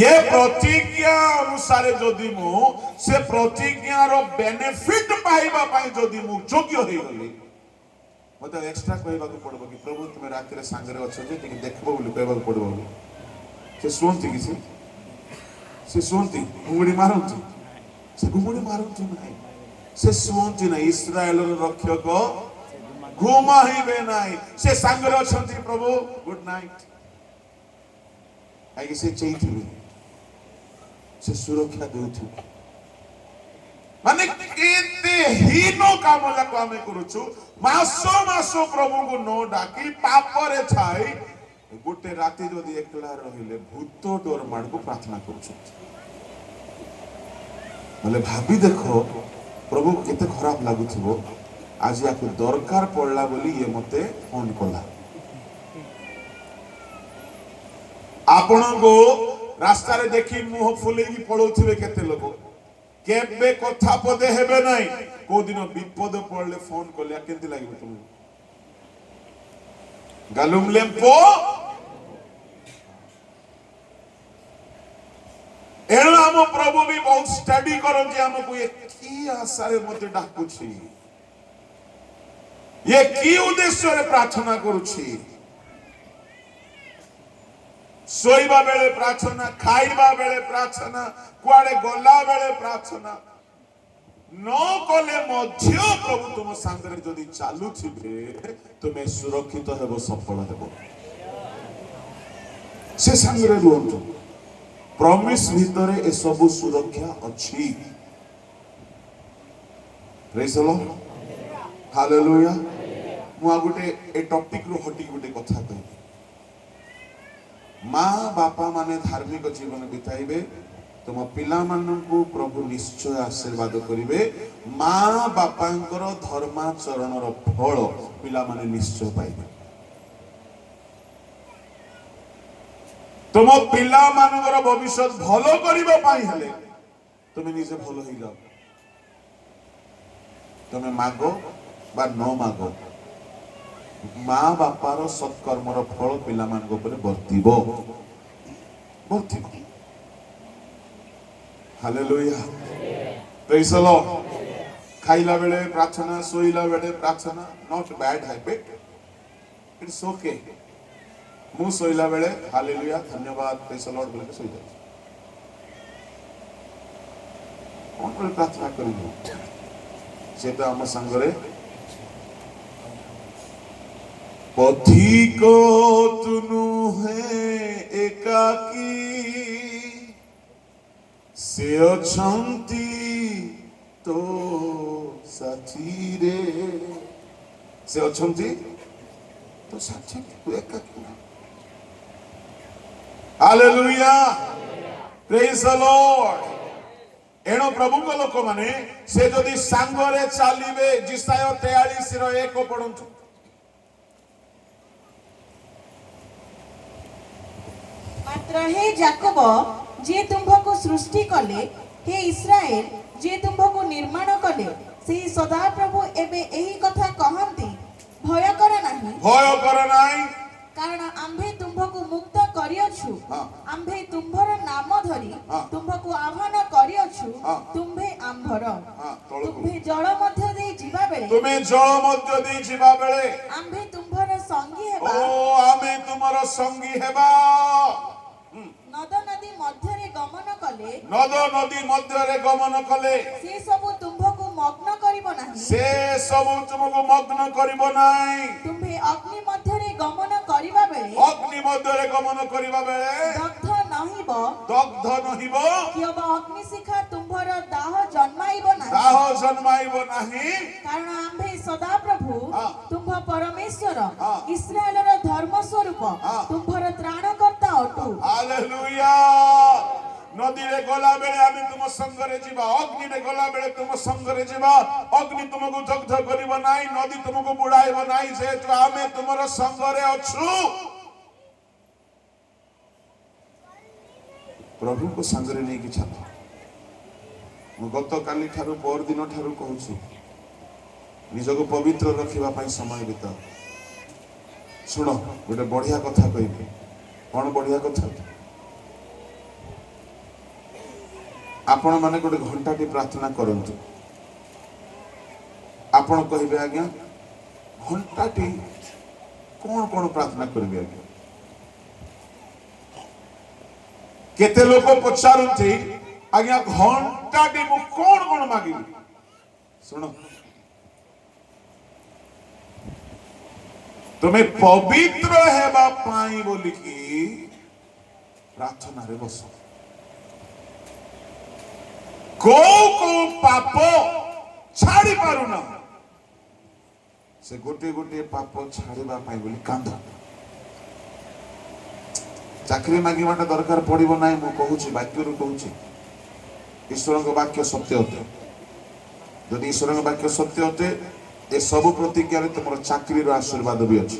ये प्रतिज्ञा अनुसार जदि मु से प्रतिज्ञा रो बेनिफिट पाइबा पई जदि मु योग्य होई गली मते एक्स्ट्रा कहबा को पड़बो कि प्रभु तुमे रात रे संगरे अछ जे टिके देखबो बोली कहबा को पड़बो से सुनती कि से सुनती गुंगुड़ी मारंती से गुंगुड़ी मारंती नहीं से सुनती नहीं इस्राएल रो रक्षक घुमा हिबे नहीं से संगरे अछंती प्रभु गुड नाइट आगे से चाहिए से सुरक्षा देउथु माने केते हीनो काम लको आमे करूछु मासो मासो प्रभु को नो डाकी पापरे छाई गोटे राति जदि एकला रहिले भूत डोर माड को प्रार्थना करूछु बोले भाभी देखो प्रभु केते खराब लागुथिबो आज याको दरकार पड़ला बोली ये मते फोन कला आपण को रास्ता रे देखी मुंह फुलेगी पड़ोथिबे केते लोग केबे कथा पदे हेबे नाही को दिन विपद पड़ले फोन कलिया केंति लागिबो तुम गालुम लेम्पो एणु आम प्रभु भी बहुत स्टडी करंती हमको ये की आशा रे मते डाकुछि ये की उद्देश्य रे प्रार्थना करूछि सोईबा बेले प्रार्थना खाइबा बेले प्रार्थना कुआडे गला बेले प्रार्थना न कले मध्य प्रभु तुम सांगरे जदि चालू थिबे तुमे सुरक्षित हेबो सफल हेबो से सांगरे रुहंतु प्रॉमिस भितरे ए सब सुरक्षा अछि प्रेज द लॉर्ड हालेलुया मु गुटे ए टॉपिक रो हटी गुटे कथा कहबी माँ बापा माने धार्मिक जीवन बिताइबे तुम पिला माननकु प्रभु निश्चय आशीर्वाद करिवे माँ बापांकर धर्माचरणर फल पिला माने निश्चय पाइबे तुम पिला मानकर भविष्य भलो करिबा पाई हेले तुम निजे भलो होई जाओ तुम मागो बा न मागो माँ बापार सत्कर्मर फल पिला मान ऊपर बर्तिबो बर्तिबो हालेलुया प्रेज द लॉर्ड खाइला बेले प्रार्थना सोइला बेले प्रार्थना not bad habit it's okay मु सोइला बेले हालेलुया धन्यवाद प्रेज द लॉर्ड बोले सोइ जाय कोन प्रार्थना करिबो सेटा हम संगरे पथिक तुनु है एकाकी से अछंती तो साथी रे से अछंती तो साथी तू एकाकी हालेलुया प्रेज द लॉर्ड एणो प्रभु को लोक माने से जदि सांगरे चालिबे जिसाय 43 रो 1 पढंतु मात्र हे जाकोब जे तुमको सृष्टि कले हे इस्राएल जे तुमको निर्माण कले से सदा प्रभु एबे एही कथा कहंती भय कर नाही कारण आम्भे तुमको मुक्त करियछु आम्भे तुम्भर नाम धरी तुमको आह्वान करियछु तुम्भे आम्भर तुम्भे जल मध्य दे जीवा बेले तुम्हें जल मध्य दे जीवा बेले आम्भे तुम्भर संगी हेबा ओ आमे तुमर संगी हेबा नद नदी मध्य रे गमन कले नद नदी मध्य रे गमन कले से सब तुमको मग्न करिवो नाही से सब तुमको मग्न करिवो नाही तुम्भे अग्नि मध्य रे गमन करिवा बेले अग्नि मध्य रे गमन करिवा बेले दग्ध नहिबो कियबा अग्नि शिखा तुम्भर दाह जन्माइबो नाही कारण आम्भे सदा प्रभु तुम्भ परमेश्वर इस्राएल रो धर्म स्वरूप हाँ। तुम्हारा त्राणकर्ता अटु। हालेलुया। नदी रे गला बेले आमी तुम संगरे जीवा, अग्नि रे गला बेले तुम संगरे जीवा। अग्नि तुमको दग्ध करिबो नाही, नदी तुमको बुडाइबो नाही, जेतु आमे तुमरो संगरे अछु। प्रभु को संगरे नहीं कि छात्र मु गत काली ठारू पर दिन ठारू कहूची निजको पवित्र रखिबा पई समय बिता। सुनो गोटे बढ़िया कथा कहबे। कौन बढ़िया कथा? आपण माने गोटे घंटाटी प्रार्थना करंतु। आपण कहिबे आज्ञा घंटाटी कौन कौन प्रार्थना करिबे आज्ञा? केते लोक पचारंती आज्ञा घंटाटी मु कौन कौन मागिबी? सुनो तुम्हें पवित्र हेबा पाई बोलिकी प्रार्थना रे बस। को पाप छाड़ी पारुना से गोटे गोटे पाप छाड़िबा पाई बोली कांद। चाकरी मागिबाटा दरकार पड़िबो नाही। मु कहूची वाक्यरु कहूची ईश्वरक वाक्य सत्य होते। यदि ईश्वरक वाक्य सत्य होते ए सब प्रतिज्ञा रे तुमर चाकरी रो आशीर्वाद भी अछि,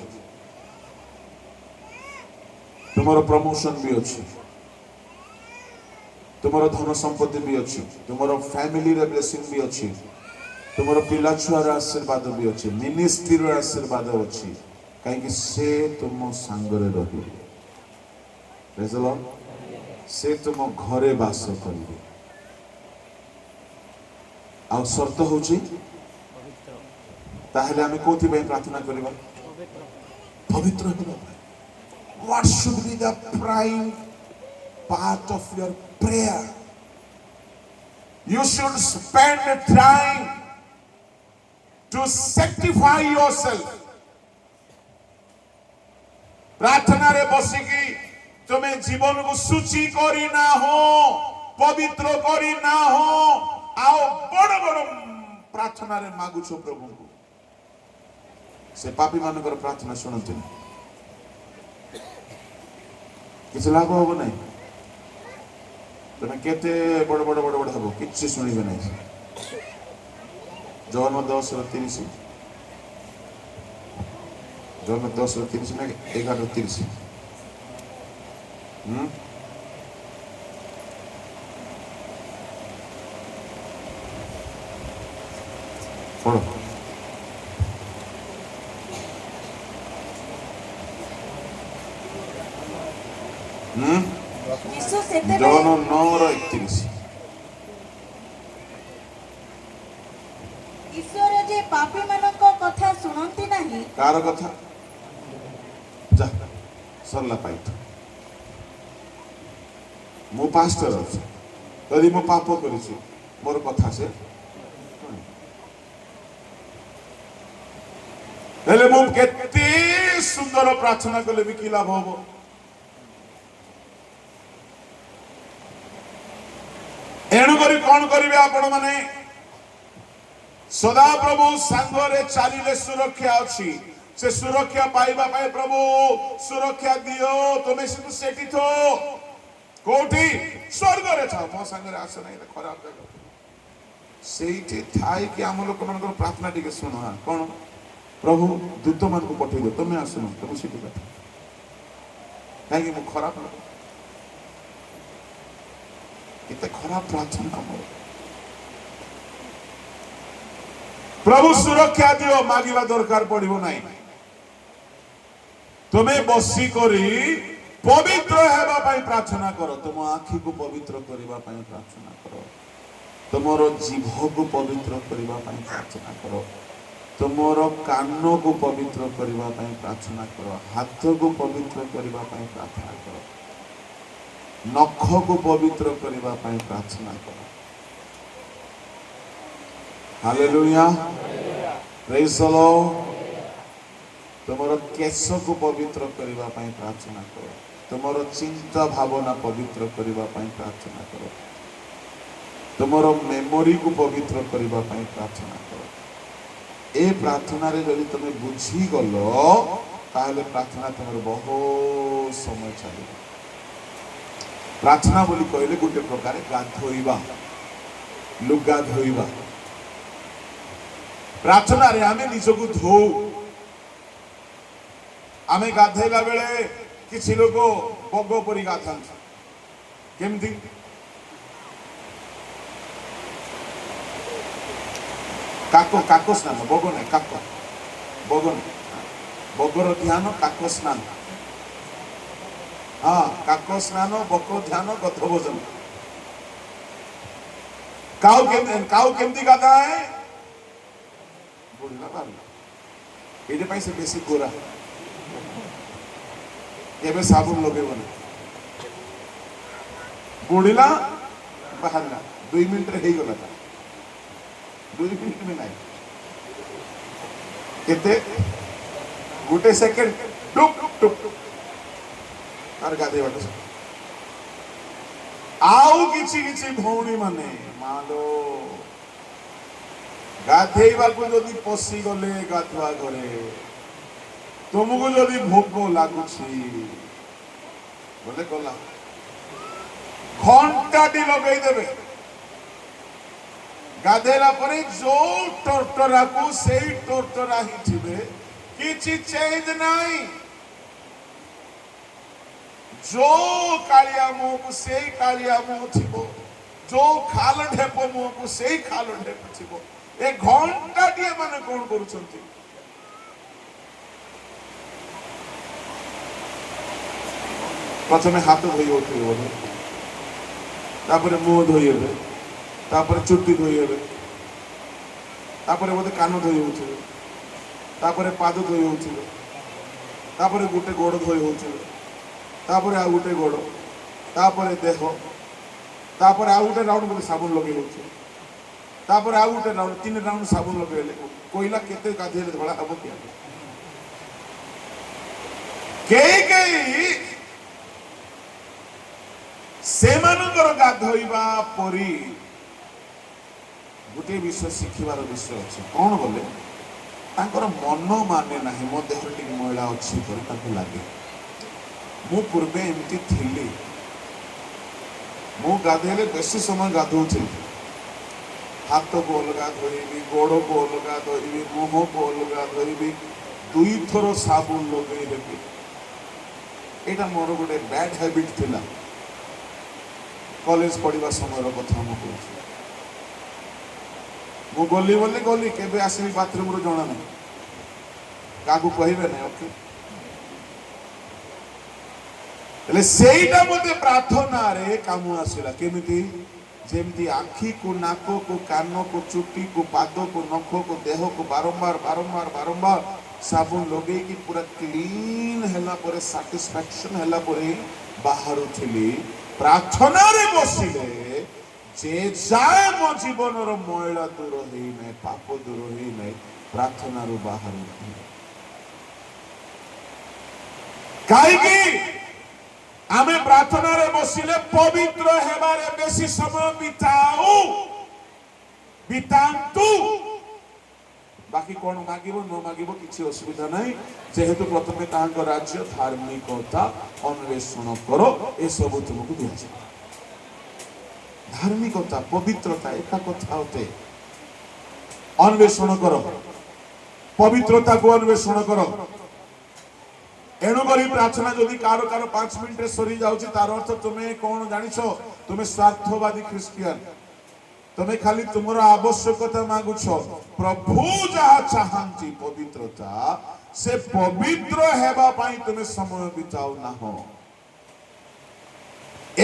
तुमर प्रमोशन भी अछि, तुमर धन संपत्ति भी अछि, तुमर फैमिली रे ब्लेसिंग भी अछि, तुमर पिला छुआ रो आशीर्वाद भी अछि, मिनिस्ट्री रो आशीर्वाद अछि। काहे कि से तुम संगरे रही। Praise the Lord. से तुम घरे वास करिवे। आ शर्त होची ताहले हमें कोथि पे प्रार्थना करिबा? पवित्र हेबा। What should be the prime part of your prayer? You should spend time to sanctify yourself. प्रार्थना रे बसिकी तुम्हें जीवन को सूची करी ना हो, पवित्र करी ना हो, आओ बड़ बड़ प्रार्थना रे मागुछो प्रभु को। से पापी मानकर प्रार्थना शुणुते किसी लाभ हम ना। तुम्हें केते बड़ बड़ बड़ बड़ हम कि शुणे ना। जौन 10:30 जौन 10:30 ना 11:30 पढ़ो। जौन 9:31 ईश्वर जे पापी मानक कथा सुनंती नाही। कार कथा? जा सरला पाइठ। मु पास्टर अछि, यदि मु पाप करिछि मोर कथा से हेले मु केते सुंदर प्रार्थना कले भी कि लाभ हबो? एणु करी कौन करिवे आपण माने? सदा प्रभु सांगरे चालिले सुरक्षा अछि। से सुरक्षा पाइबा पाए प्रभु सुरक्षा दियो। तुमे सेठी थो कोठी स्वर्ग रे था मो सांगरे आस नहीं तो खराब जगह सेठी थाई कि आम लोक मन प्रार्थना टिके सुनो। हां कोन प्रभु दूत मन को पठै दो तुमे आसनो तुम सेठी कथा काहे मो खराब लोक इते खराब प्रार्थना मोर। प्रभु सुरक्षा दियो मागिबा दरकार पड़िबो नाही। तुम्हें बसी करी पवित्र हेबा पई प्रार्थना करो। तुम आखि को पवित्र करिबा पई प्रार्थना करो। तुमरो जीभ को पवित्र करिबा पई प्रार्थना करो। तुमरो कान को पवित्र करिबा पई प्रार्थना करो। हाथ को पवित्र करिबा पई प्रार्थना करो। नख को पवित्र करिबा पई प्रार्थना करो। Hallelujah praise the Lord. तुमरो केश को पवित्र करिबा पई प्रार्थना करो। तुमरो चिंता भावना पवित्र करिबा पई प्रार्थना करो। तुमरो मेमोरी को पवित्र करिबा पई प्रार्थना करो। ए प्रार्थना रे जदि तुमे बुझी गलो ताहले प्रार्थना तुम बहुत समय चलो। प्रार्थना बोली कहले गोटे प्रकार गाधोइबा लुगा धोइबा। प्रार्थना रे आमे निजको धो आमे गाधेला बेले किछि लोक बग परि गाधांत केमती काको काको स्नान बग ना काको बग बगर ध्यान काको स्नान हाँ काको स्नान बग ध्यान गध भोजन काउ केमती गाधा है बुढ़ला बार ये से बेसी गोरा केबे साबुन लगेबनी बुढ़ला बाहरला 2 मिनिट रे गला 2 मिनिट में नहीं केते गोटे सेकेंड टुक टुक तार गाधे बाटे आउ किछि किछि भौणी माने मालो गाधेइबा को जदि पसी गले गाधुआ घरे तुमको जदि भोक लागुछि बोले गला घंटाटी लगई देबे गाधेला परे जो टोरटरा को सेई टोरटरा ही थिबे किछि चेंज नाही जो कालिया मुह को सेई कालिया मुह थिबो जो खाल ढेप मुह को सेई खाल ढेप थिबो ए घंटाटी माने कोन करूछंती प्रथमे हाथ धोई होते बोले तापरे मुह धोई हेबे तापरे चुट्टी धोई हेबे तापरे बोले कान धोई होते तापरे पाद धोई होते तापरे गोटे गोड़ धोई होते तापरे आ गोटे गोड़ तापरे देह तापरे आ गोटे राउंड बोले साबुन लगे होते तापरे आ गोटे राउंड 3 राउंड साबुन लगे कोइला केते गाधेले धळा हबो किया के सेमानंकर गाधोइबा परी गोटे विषय शिखिबार विषय अच्छे कौन बोले तांकर मन माने नाही मो देह टिक मैला अच्छी पर ताको लागे मु पूर्वे एमती थिली मु गाधेले बेसी समय गाधोउछि हाथ को अलगा धोइबी गोड़ को अलगा धोइबी मुह को अलगा धोइबी 2 थर साबुन लगेई देबी एटा मोर गोटे बैड हैबिट थिला कॉलेज पढ़ा समय कथा मु गली बोली गली केबे आसबी बाथरूम रो जणा नहीं का कहबे नहीं ओके ले सेईटा मते प्रार्थना रे काम आसीला केमिति जेमिति आखी को नाक को कान को चुट्टी को पाद को नख को देह को बारंबार बारंबार बारंबार साबुन लगे कि पूरा क्लीन हैला परे सैटिस्फैक्शन हैला परे बाहर थिली प्रार्थना रे बसिले जे जाए मो जीवन रो मैला दूर हेई नै पाप दूर हेई नै प्रार्थना रो बाहर काई की आमे प्रार्थना रे बसिले पवित्र हेबारे बेसी समय बितांतु बाकी कौन मागिबो न मागिबो किछि असुविधा नहीं जेहेतु प्रथमे तांको राज्य धार्मिकता अन्वेषण करो ए सब तुमको दिया जाए धार्मिकता पवित्रता एका कथा होते अन्वेषण करो पवित्रता को अन्वेषण करो एणु करी प्रार्थना जदि कार कार 5 मिनिट रे सरी जाउची तार अर्थ तुमे कोन जानिछो तुमे स्वार्थवादी क्रिश्चियन तुमे खाली तुमरो आवश्यकता मागुछो प्रभु जहा चाहंती पवित्रता से पवित्र हेबा पाई तुमे समय बिताउ ना हो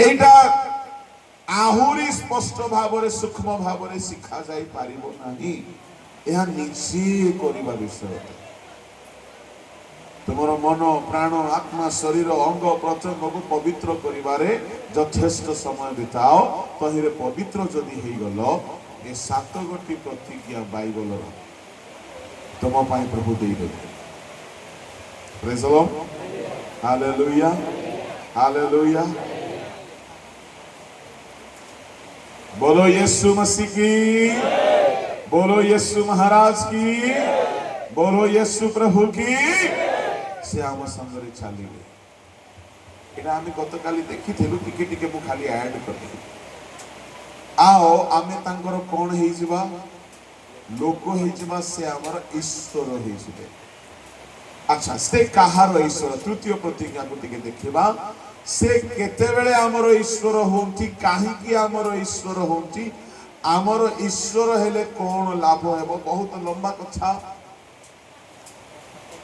एटा आहुरी स्पष्ट भाव रे सूक्ष्म भाव रे शिखा जाई पारिबो नाही एहा निजी करिबा विषय तुमरो मन प्राण आत्मा शरीर अंग प्रत्यंग को पवित्र करिबारे यथेष्ट समय बिताओ तहिरे पवित्र जदि हेई गलो ए 7 गोटी प्रतिज्ञा बाइबल रो तुम पाई प्रभु देई देबे praise the Lord hallelujah hallelujah बोलो यीशु मसीह की बोलो यीशु महाराज की बोलो यीशु प्रभु की से आम संगे चलिए एटा आम गत काली देखी टिके टिके मु खाली ऐड कर आओ आमे तांकर कौन है जिबा लोक है जिबा से आमर ईश्वर है जिबे। अच्छा से कहार ईश्वर तृतीय प्रतिज्ञा को टिके देखिबा से केतेबेले आमर ईश्वर होंती काहीकि आमर ईश्वर होंती आमर ईश्वर हेले कौन लाभ हेबो बहुत लंबा कथा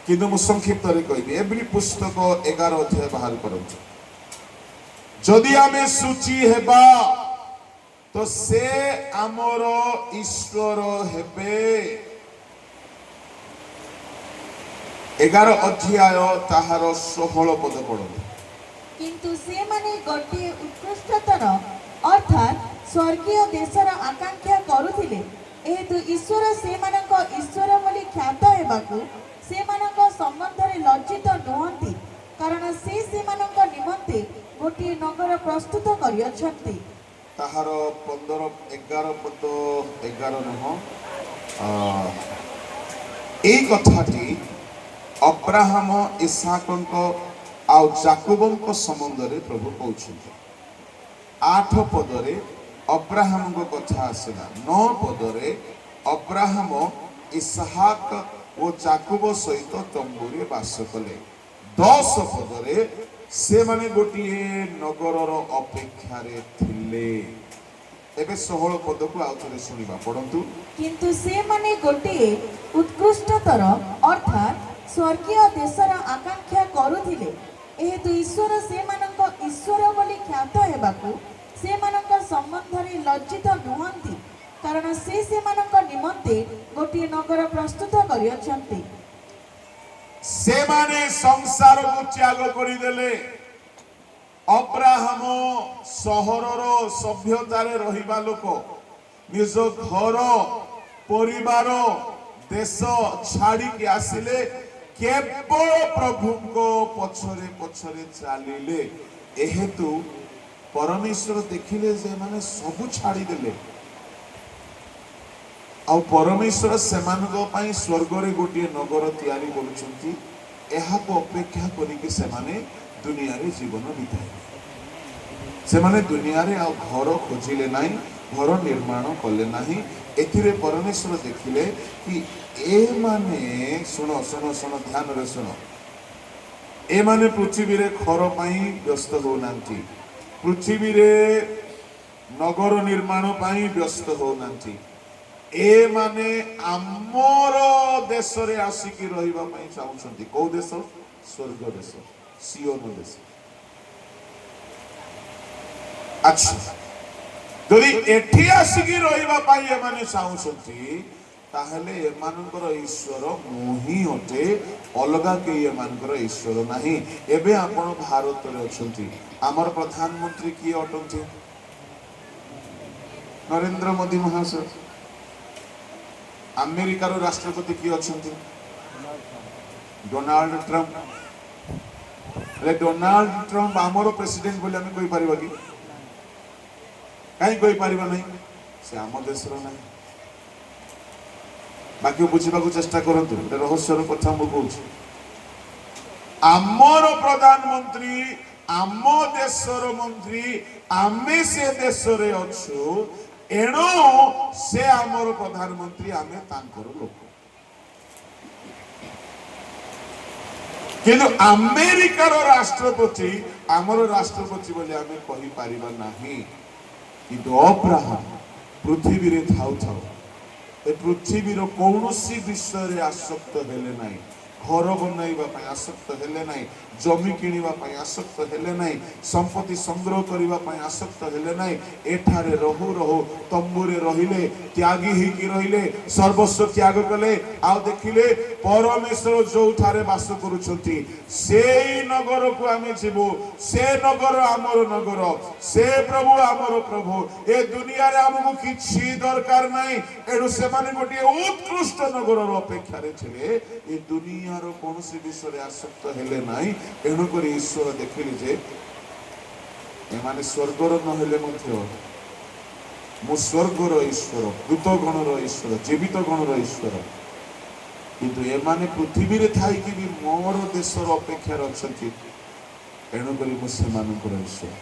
किंतु मु संक्षिप्त रे कहबी एवरी पुस्तक 11 अध्याय बाहर करंतु जदि आमे सूची हेबा तो से आमर ईश्वर हेबे 11 अध्याय ताहार 16 पद पढ़ो किंतु से माने गोटे उत्कृष्टतर अर्थात स्वर्गीय देशर आकांक्षा करुथिले एहेतु ईश्वर से मानक ईश्वर बोली ख्यात हेबाकू से मानक संबंध रे लज्जित नुहंती कारण से मानक निमंते गोटे नगर प्रस्तुत करियछंती ताहार 15 11 पद 11 नह एई कथाटी अब्राहम इसाकंक आ जाकुबंक संबंध रे प्रभु कहउछंती 8 पद रे अब्राहम को कथा आसला 9 पद रे अब्राहम इसहाक ओ जाकुब सहित तंबुरे बास कले 10 पद रे से माने गोटिए नगरर अपेक्षा रे थिले एबे 16 पद को आउथरे सुनिबा पढंतु किंतु से माने गोटिए उत्कृष्टतर अर्थात स्वर्गीय देशर आकांक्षा करुथिले एहेतु ईश्वर से मानक ईश्वर बोली ख्यात हेबाकू से मानक संबंध रे लज्जित नुहंती कारण से मानक निमंते गोटिए नगर प्रस्तुत करियछंती से माने संसार को त्याग करि देले अब्राहम सहरर सभ्यतारे रहिबा लोक निज घर परिवार देश छाड़ी के आसिले केवल प्रभु को पछरे पछरे चलिले एहेतु परमेश्वर देखिले जे माने सब छाड़ी देले आ परमेश्वर सेमानको पई स्वर्ग रे गोटे नगर तैयारी करूछंती एहा को अपेक्षा करिके सेमाने दुनिया रे जीवन बिताए सेमाने दुनिया रे आ घर खोजिले नाही घर निर्माण कले नाही एथिरे परमेश्वर देखिले कि ए माने सुनो सुनो सुनो ध्यान रे सुनो ए माने पृथ्वी रे घर पई व्यस्त हो नांती पृथ्वी रे नगर निर्माण पई व्यस्त हो नांती ए माने आमर देश रे आसिकी रहिबा पई चाहुछंती को देश स्वर्ग देश सियोन देश। अच्छा जदि एठी आसिकी रहिबा पई ए माने चाहुछंती ताहले ए मानकर ईश्वर मोही अटे अलगा के ए मानकर ईश्वर नाही। एबे आपण भारत रे अछंती आमर प्रधानमंत्री की अटंती नरेंद्र मोदी महाशय अमेरिकार राष्ट्रपति किए अच्छा डोनाल्ड ट्रंप डोनाल्ड ट्रंप आमर प्रेसिडेंट बोली आम कही पार कि कहीं पार नहीं से आम देशर ना बाकी बुझा चेष्टा करूँ रहस्यर कथा मुझे आमर प्रधानमंत्री आम देशर मंत्री आमे से देश रे अच्छु एणु से आमर प्रधानमंत्री आमे तांकर लोक किंतु अमेरिकार राष्ट्रपति आमर राष्ट्रपति बोली आमे कहि पारिबा नाही किंतु अब्राहम पृथ्वी रे थाउ थाउ ए पृथ्वी रो कौनसी विषय रे आसक्त हेले नाही घर बनैबा पई आसक्त हेले नाही जमी किनिबा पई आसक्त हेले नाही संपत्ति संग्रह करिबा पई आसक्त हेले नाही एठारे रहु रहु तंबुरे रहिले त्यागी ही की रहिले सर्वस्व त्याग कले आ देखिले परमेश्वर जो ठारे वास करूछंती सेई नगर को आमे जीवो से नगर आमर नगर से प्रभु आमर प्रभु ए दुनिया रे हमकु किछि दरकार नाही एडु से माने गोटे उत्कृष्ट नगर रो अपेक्षा रे छले ए दुनिया रो कोनोसी विषय आसक्त हेले नाही एणुक ईश्वर देखिले जे एमाने स्वर्गर नहेले मध्य मु स्वर्गर ईश्वर दूत गणर ईश्वर जीवित गणर ईश्वर किंतु एमाने पृथ्वी रे थाई कि भी मोर देशर अपेक्षा अछंती एणु करी मु सेमानकर ईश्वर।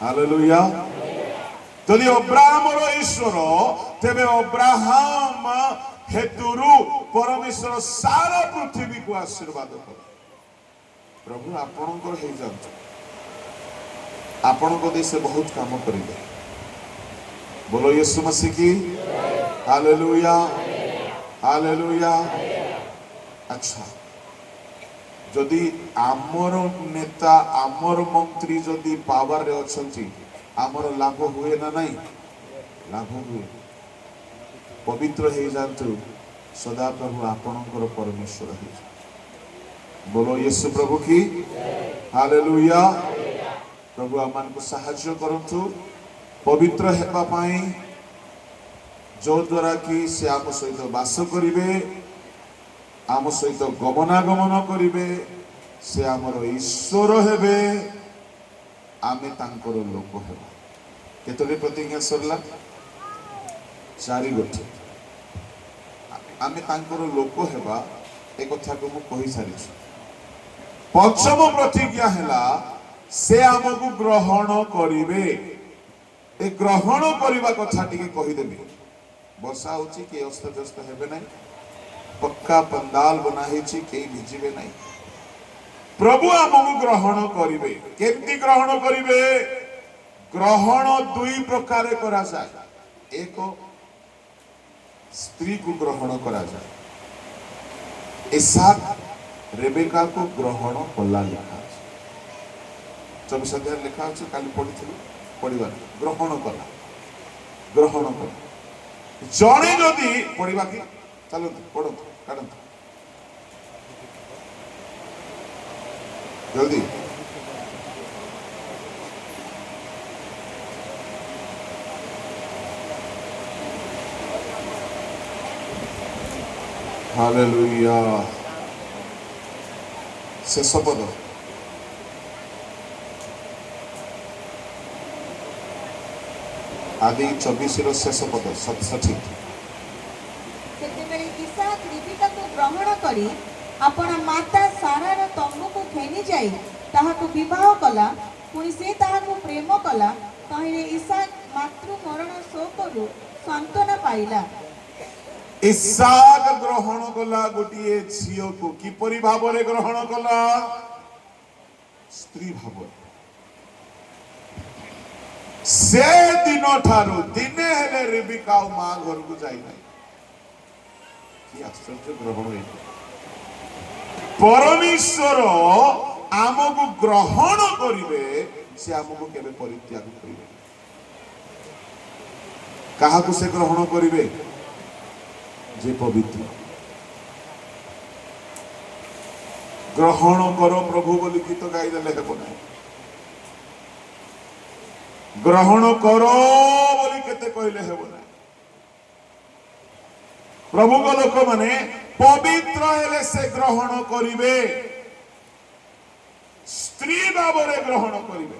हालेलुया। जदि अब्राहमर ईश्वर तेबे अब्राहम हेतुरु परमेश्वर सारा पृथ्वी को आशीर्वाद कर। प्रभु आपणकर हे जान्छ आपणको देश बहुत काम करिले। बोलो यीशु मसीह की हालेलुया हालेलुया। अच्छा जदि आमर नेता आमर मंत्री जदि पावर रे अछंती आमर लाभ हुए ना नहीं? लाभ हुए। पवित्र हे जातु सदा प्रभु आपणकर परमेश्वर हे। बोलो यीशु प्रभु की हालेलुया। प्रभु आमान को सहाय्य करंतु पवित्र हेबा पाई जो द्वारा कि से आम सहित वास करिवे आम सहित गमनागमन करिवे से आमर ईश्वर हेबे आमे तांकर लोक हेबा। केतोटी प्रतिज्ञा सरला? 4 गोटी। आमे तांकर लोक हेबा ए कथा को मु कहि सारी। पंचम प्रतिज्ञा हैला से आमको ग्रहण करिवे। ए ग्रहण करिवा कथा टिके कहि देबी। वर्षा होची के अस्त व्यस्त हेबे नहीं। पक्का पंडाल बना हेची के भिजिबे नहीं। प्रभु आमको ग्रहण करिवे। केमती ग्रहण करिवे? ग्रहण 2 प्रकार करा जाय। एक स्त्री को ग्रहण करा जाय। इसहाक रेबेका को ग्रहण कला लिखा अछि। 24 अध्याय लिखा अछि। काली पढिथिलु पढिबा ग्रहण कला ग्रहण कला। जणे जदि पढिबा कि चलो पढो काढो जल्दी। हालेलुया। शेष पद आदि 24 शेष पद 67। सेतेबेले इसहाक रिबेका को ग्रहण करी आपण माता सारार तंबू को घेनी जाई ताहाको विवाह कला। पुणी से ताहाको प्रेम कला। तहिरे इसहाक मातृ मरण शोकरु सांत्वना पाइला। इसहाक ग्रहण कला गोटिए झियो को किपरि भाबरे ग्रहण कला? स्त्री भाबरे। से दिन ठारू दिने हेले रेबिका मां घर को जाई नाही। कि आश्चर्य ग्रहण है। परमेश्वर आमको ग्रहण करिवे से आमको केबे परित्याग करिवे? काहा को से ग्रहण करिवे? जे पवित्र। ग्रहण करो प्रभु बोली गीत गाई देले हेबो नाही। ग्रहण करो बोली केते कहले हेबो नाही। प्रभु को लोक माने पवित्र हेले से ग्रहण करिवे। स्त्री भावरे ग्रहण करिवे।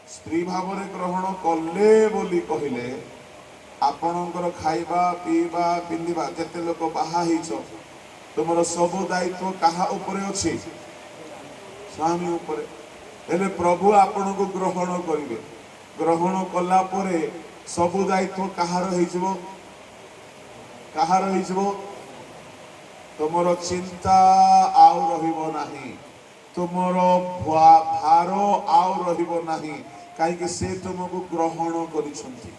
स्त्री भावरे ग्रहण कले बोली कहले आपणकर खाइबा पीबा पिंदिबा जेते लोक बाहा हिचो तुमरो सब दायित्व कहा ऊपर अछि? स्वामी ऊपर। हेले प्रभु आपण को ग्रहण करिवे। ग्रहण कला परे सब दायित्व कहार हिजबो? कहार हिजबो? तुमरो चिंता आउ रहिबो नाही। तुमरो भार आउ रहिबो नाही। काहे कि से तुमको ग्रहण करिसंती।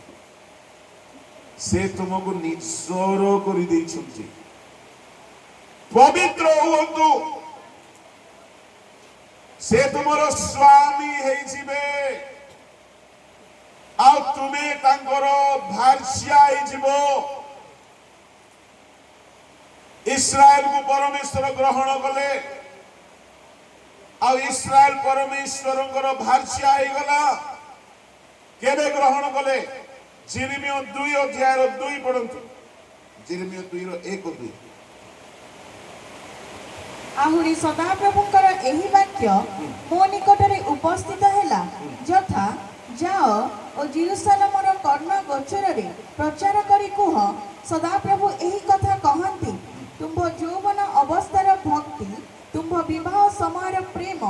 से तुमको निजर करि दैछंती। पवित्र हुअन्तु। से तुमरो स्वामी हे जिवे आ तुमे तांकर भार्या हे जिवो। इस्राएल को परमेश्वर ग्रहण कले आ इस्राएल परमेश्वरंकर भार्या हे गला। केबे ग्रहण कले? जिरमिया 2 अध्याय 2 पढंतु। जिरमिया 2:1-2। आहुरी सदा प्रभुंकर एही वाक्य मो निकटरे उपस्थित हैला यथा जाओ ओ जेरुसलेमर कर्ण गोचर रे प्रचार करी कुह सदाप्रभु एही कथा कहन्ति तुम्भ यौवन अवस्थार भक्ति तुम्भ विवाह समयर प्रेम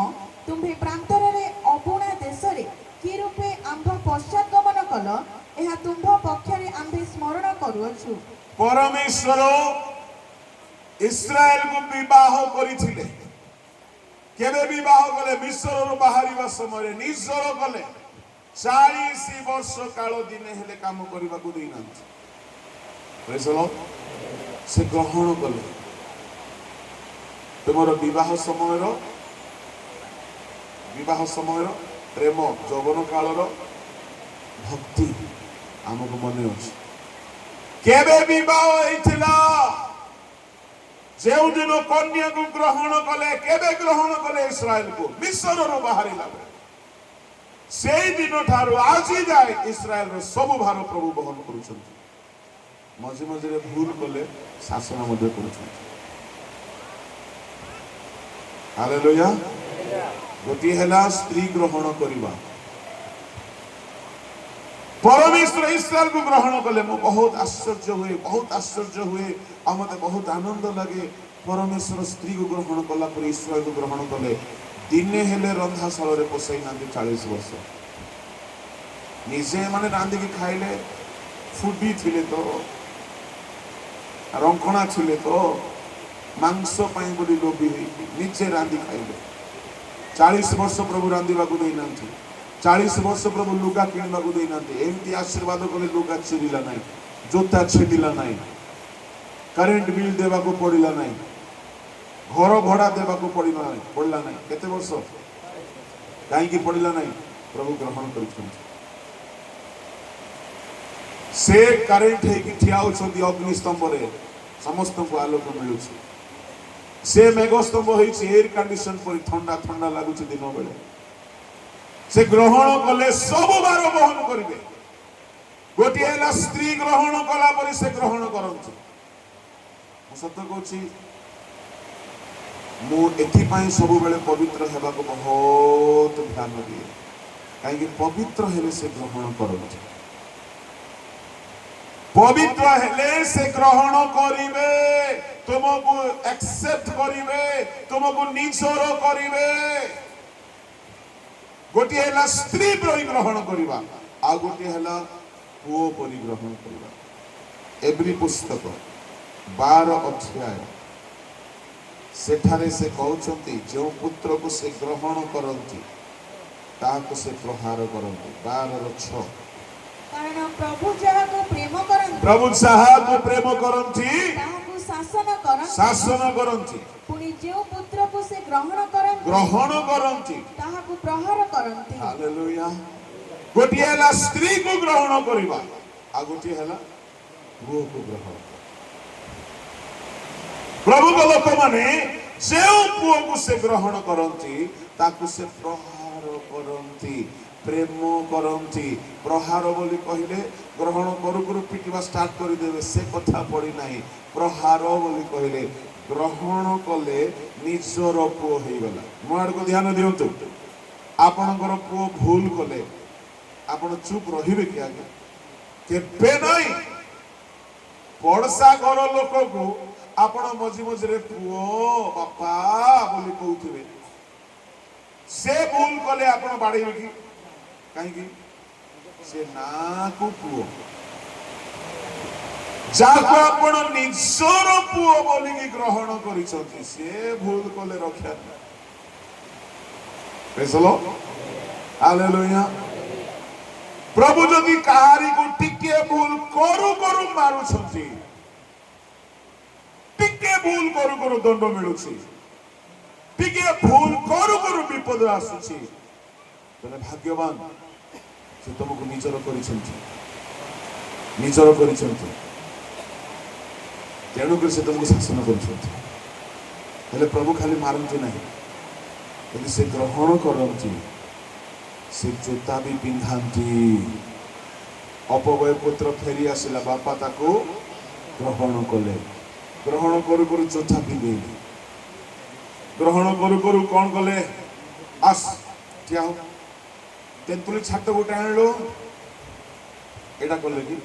तुम्भे प्रान्तररे अबुणा देशरे कि रूपे आम्भ पश्चातगमन कल ଏହା ତୁମ୍ଭ ପକ୍ଷରେ ଆମ୍ଭେ ସ୍ମରଣ କରୁଅଛୁ। परमेश्वर इस्राएल को विवाह करिथिले केबे विवाह कले मिस्र बाहरिबा समय निश्चर कले 40 वर्ष काल दिने हेले काम करबा को देना प्रेज द लॉर्ड से ग्रहण कले तुमर विवाह समय प्रेम जौवन कालर भक्ति आमको मन अच्छे केबे विवाह होइथिला जेउ दिन कन्या को ग्रहण कले केबे ग्रहण कले इस्राएल को मिस्र रो बाहरिला से दिन ठारू आज जाए इस्राएल रो सब भार प्रभु बहन करूछंती मझे मझे भूल कले शासन मध्य करूछंती हालेलुया गोटी हैला स्त्री ग्रहण करिबा परमेश्वर इस्राएल को ग्रहण कले मो बहुत आश्चर्य हुए आ मते बहुत आनंद लगे परमेश्वर स्त्री को ग्रहण कला पर इस्राएल को ग्रहण कले दिने हेले रंधाशाल रे पसई नांदी 40 वर्ष निजे माने रांधी की खाइले फुडी थिले तो रंखणा थिले तो मांस पाई बोली लोभी निजे रांधी खाइले 40 वर्ष प्रभु रांधीबा को देई नांथि 40 वर्ष प्रभु लुगा किणवा को देई नांथि एमती आशीर्वाद कले लुगा चिरिला नाही जोता छेदिला नाही करेंट बिल देवा को पड़िला नाही घर भड़ा देवा को पड़िला नाही केते वर्ष काई की पड़िला नाही प्रभु ग्रहण करिछन से करेंट है कि ठिया होछंती अग्नि स्तंभ रे समस्त को आलोक मिलुछि से मेघस्तंभ होइछि एयर कंडीशन पर ठंडा ठंडा लागुछि दिन बेले से ग्रहण कले सब बार बहन करिवे गोटी हैला स्त्री ग्रहण कला पर से ग्रहण करंती सत्य कहछि मु एथि पई सब बेले पवित्र हेबा को बहुत ध्यान दिए काहे कि पवित्र हेले से ग्रहण करंती पवित्र हेले से ग्रहण करिवे तुमको एक्सेप्ट करिवे तुमको निचर करिवे गोटी हैला स्त्री परि ग्रहण करिबा आ गोटी हैला पुओ परि ग्रहण करिबा एवरी पुस्तक 12 अध्याय सेठारे से कहउछंती जो पुत्र को से ग्रहण करंती ताको से प्रहार करंती 12:6 कारण प्रभु जहा को प्रेम करंती ताहाकु शासन करंती पुनी जो पुत्र को से ग्रहण करंती ताहाकु प्रहार करंती हालेलुया गोटी हैला स्त्री को ग्रहण करिबा आ गोटी हैला पुओ को ग्रहण प्रभु को लोक माने जे पुओ को से ग्रहण करंती ताकु से प्रहार करंती प्रेम करंती प्रहार बोली कहले ग्रहण करू करू पिटिबा स्टार्ट कर देबे से कथा पड़ी नाही प्रहार बोली कहले ग्रहण कले निजर पुओ हे गला मोर को ध्यान दियंतु आपनकर पुओ भूल कले आपण चुप रहिबे कि आगे केबे नाही पड़सा घर लोक को आपण मझी मझे पुओ बापा बोली कहउथिबे से भूल कले आपण बाड़ीबे कि कहीं से ना को पुओ जाको आपण निजर पुओ बोली कि ग्रहण करिसथि से भूल कले रक्षा प्रेज द लॉर्ड हालेलुया प्रभु जदि कहारी को टिके भूल करू करू मारुछथि टिके भूल करू करू दंड मिलुछि टिके भूल करू करू विपद आसुछि तने भाग्यवान से तुमको निजर करिसथि तेणु कर से तुमको शासन करिसथि हेले प्रभु खाली मारंती नहीं यदि से ग्रहण करंती से जोता भी पिंधांती अपवय पुत्र फेरी आसिला बापा ताको ग्रहण कले ग्रहण करू करू जोता पिंधे ग्रहण करू करू कौन कले आस क्या हो तेंतुली छात गोटे आणलो एटा कले कि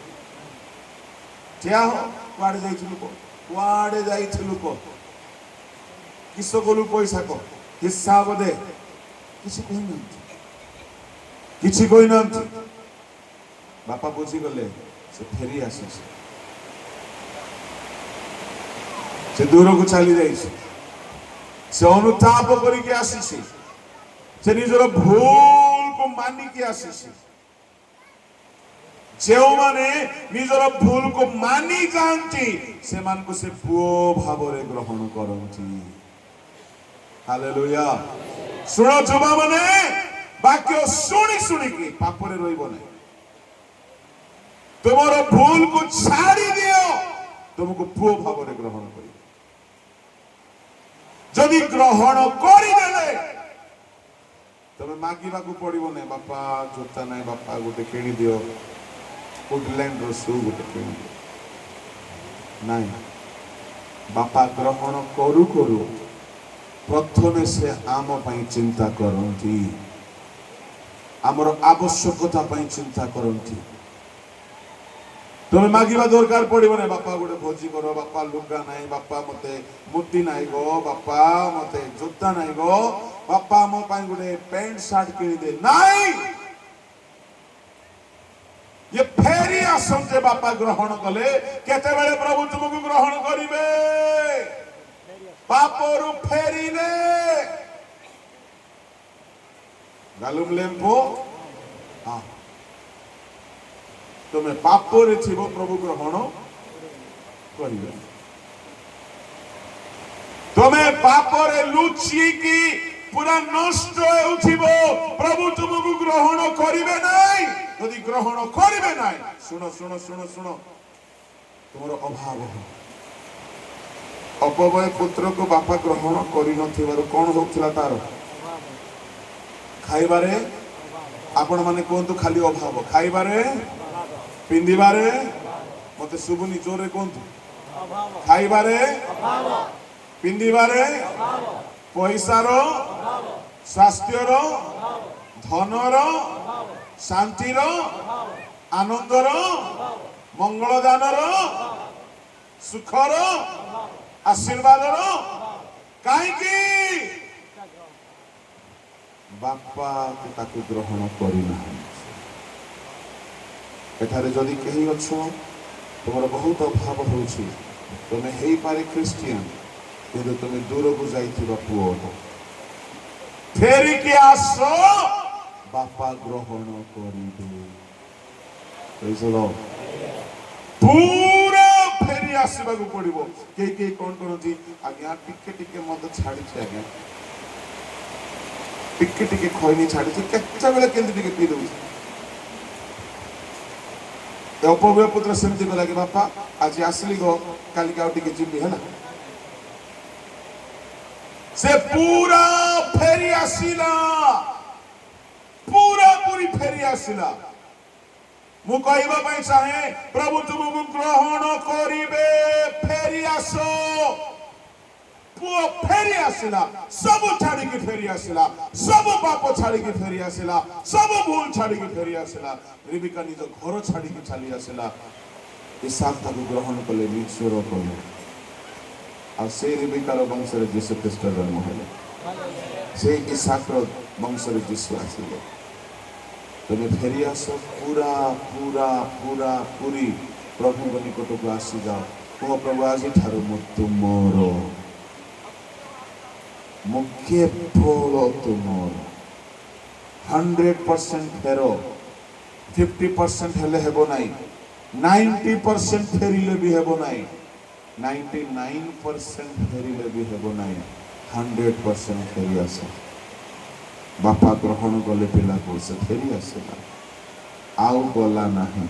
ଠିଆ ହୋ। କୁଆଡ଼େ ଯାଇଥିଲୁ କହ, କୁଆଡ଼େ ଯାଇଥିଲୁ କହ, କିସ କଲୁ ପଇସା କହ, ହିସାବ ଦେ। କିଛି କହିନାହାନ୍ତି, କିଛି କହିନାହାନ୍ତି। ବାପା ବୁଝିଗଲେ ସେ ଫେରି ଆସିଛି, ସେ ଦୂରକୁ ଚାଲି ଯାଇଛି, ସେ ଅନୁତାପ କରିକି ଆସିଛି, ସେ ନିଜର ଭୁଲକୁ ମାନିକି ଆସିଛି। ଯେଉଁମାନେ ନିଜର ଭୁଲକୁ ମାନି ଯାଆନ୍ତି ସେମାନଙ୍କୁ ସେ ପୁଅ ଭାବରେ ଗ୍ରହଣ କରନ୍ତି। ହାଲେଲୁୟା। ଶୁଣ ଯୁବାମାନେ, ବାକ୍ୟ ଶୁଣି ଶୁଣିକି ପାପରେ ରହିବ ନାହିଁ। ତୁମର ଭୁଲକୁ ଛାଡ଼ି ଦିଅ, ତୁମକୁ ପୁଅ ଭାବରେ ଗ୍ରହଣ କରିବ। ଯଦି ଗ୍ରହଣ କରିଦେଲେ ତମେ ମାଗିବାକୁ ପଡିବ ନାହିଁ, ବାପା ଜୋତା ନାହିଁ, ବାପା ଗୋଟେ କିଣିଦିଅ, ଉଡଲ୍ୟାଣ୍ଡର ସୁ ଗୋଟେ କିଣିଦିଅ। ନାଇଁ, ବାପା ଗ୍ରହଣ କରୁ କରୁ ପ୍ରଥମେ ସେ ଆମ ପାଇଁ ଚିନ୍ତା କରନ୍ତି, ଆମର ଆବଶ୍ୟକତା ପାଇଁ ଚିନ୍ତା କରନ୍ତି। ତମେ ମାଗିବା ଦରକାର ପଡିବ ନାହିଁ, ବାପା ଗୋଟେ ଭୋଜି କର, ବାପା ଲୁଗା ନାହିଁ, ବାପା ମତେ ମୁଦି ନାହିଁ ଗो, ବାପା ମତେ ଜୋତା ନାହିଁ ଗୋ, ବାପା ମୋ ପାଇଁ ଗୋଟେ ପ୍ୟାଣ୍ଟ ସାର୍ଟ କିଣିଦେ। ନାଇଁ, ये फेरी आसंते बापा ग्रहण कले, केतेबेले प्रभु तुमको ग्रहण करिवे, पापरु फेरिले। गालुम लेम्पो, हाँ, तुम्हें पापरे थिबो प्रभु ग्रहण करिवे। तुम्हें पापरे लुचि की पूरा नष्ट हेउथिबो, प्रभु तुमको ग्रहण करिवे नाही। यदि ग्रहण करिवे नाही, सुनो सुनो सुनो सुनो, तुमर अभाव हो। अपवय पुत्र को बापा ग्रहण करि नथिबारु कोन होउथिला तार? खाइबारे आपण माने कोंतु खाली अभाव, खाइबारे पिंदिबारे, मते सुबुनी जोरे कोंतु, खाइबारे पिंदिबारे, पैसार, स्वास्थ्यर, धनर, शांतिर, आनंदर, मंगलदानर, सुखर, आशीर्वादर, काईकी बापा ताकू ग्रहण करना। एठारे जदि कहीं अच्छ तुम बहुत अभाव हो, तुम्हें हो पारे क्रिस्टियन, किंतु तुम्हें दूर को जाइथिबा पुओ, फेरिकी आस, बापा ग्रहण करिबे। Praise the Lord. पूरा फेरी आसबा को पड़िबो। के कोन करथि, आज्ञा टिके टिके मत छाड़ी छै, आज्ञा टिके टिके खैनी छाड़ी छै, केच्चा बेले केंति टिके पी दउ। अपव्य पुत्र सेमति गला कि बापा आज आसली गो, काली का टिके जिबी है ना। से पूरा फेरी आसिला, पूरा पूरी फेरी आसिला। मु कहबा पई चाहे, प्रभु तुमको ग्रहण करिवे, फेरी आसो। पुओ फेरी आसिला, सब छाड़ी के फेरी आसिला, सब पाप छाड़ी के फेरी आसिला, सब भूल छाड़ी के फेरी आसिला। रिबिका निज घर छाड़ी के चली आसिला। इसहाक ताकू ग्रहण कले, मिश्र कले, आ से रिबिकार वंश रे यीशु ख्रीष्ट जन्म हेले, से इसहाक वंश रे यीशु आसिले। तुम्हें फेरी आस, पूरा पूरा पूरा पूरी प्रभु निकट को आसी जाओ। कह, प्रभु आज ठारू मु तुमर, मु केवल तुमर। 100% फेर, 50% हेले हेबो नाही, 90% फेरिले भी हेबो नाही, 99% फेरिले भी हेबो नाही, 100% फेरी आस। बापा ग्रहण कले पिला को, से फेरी आसला, आउ गला नाही,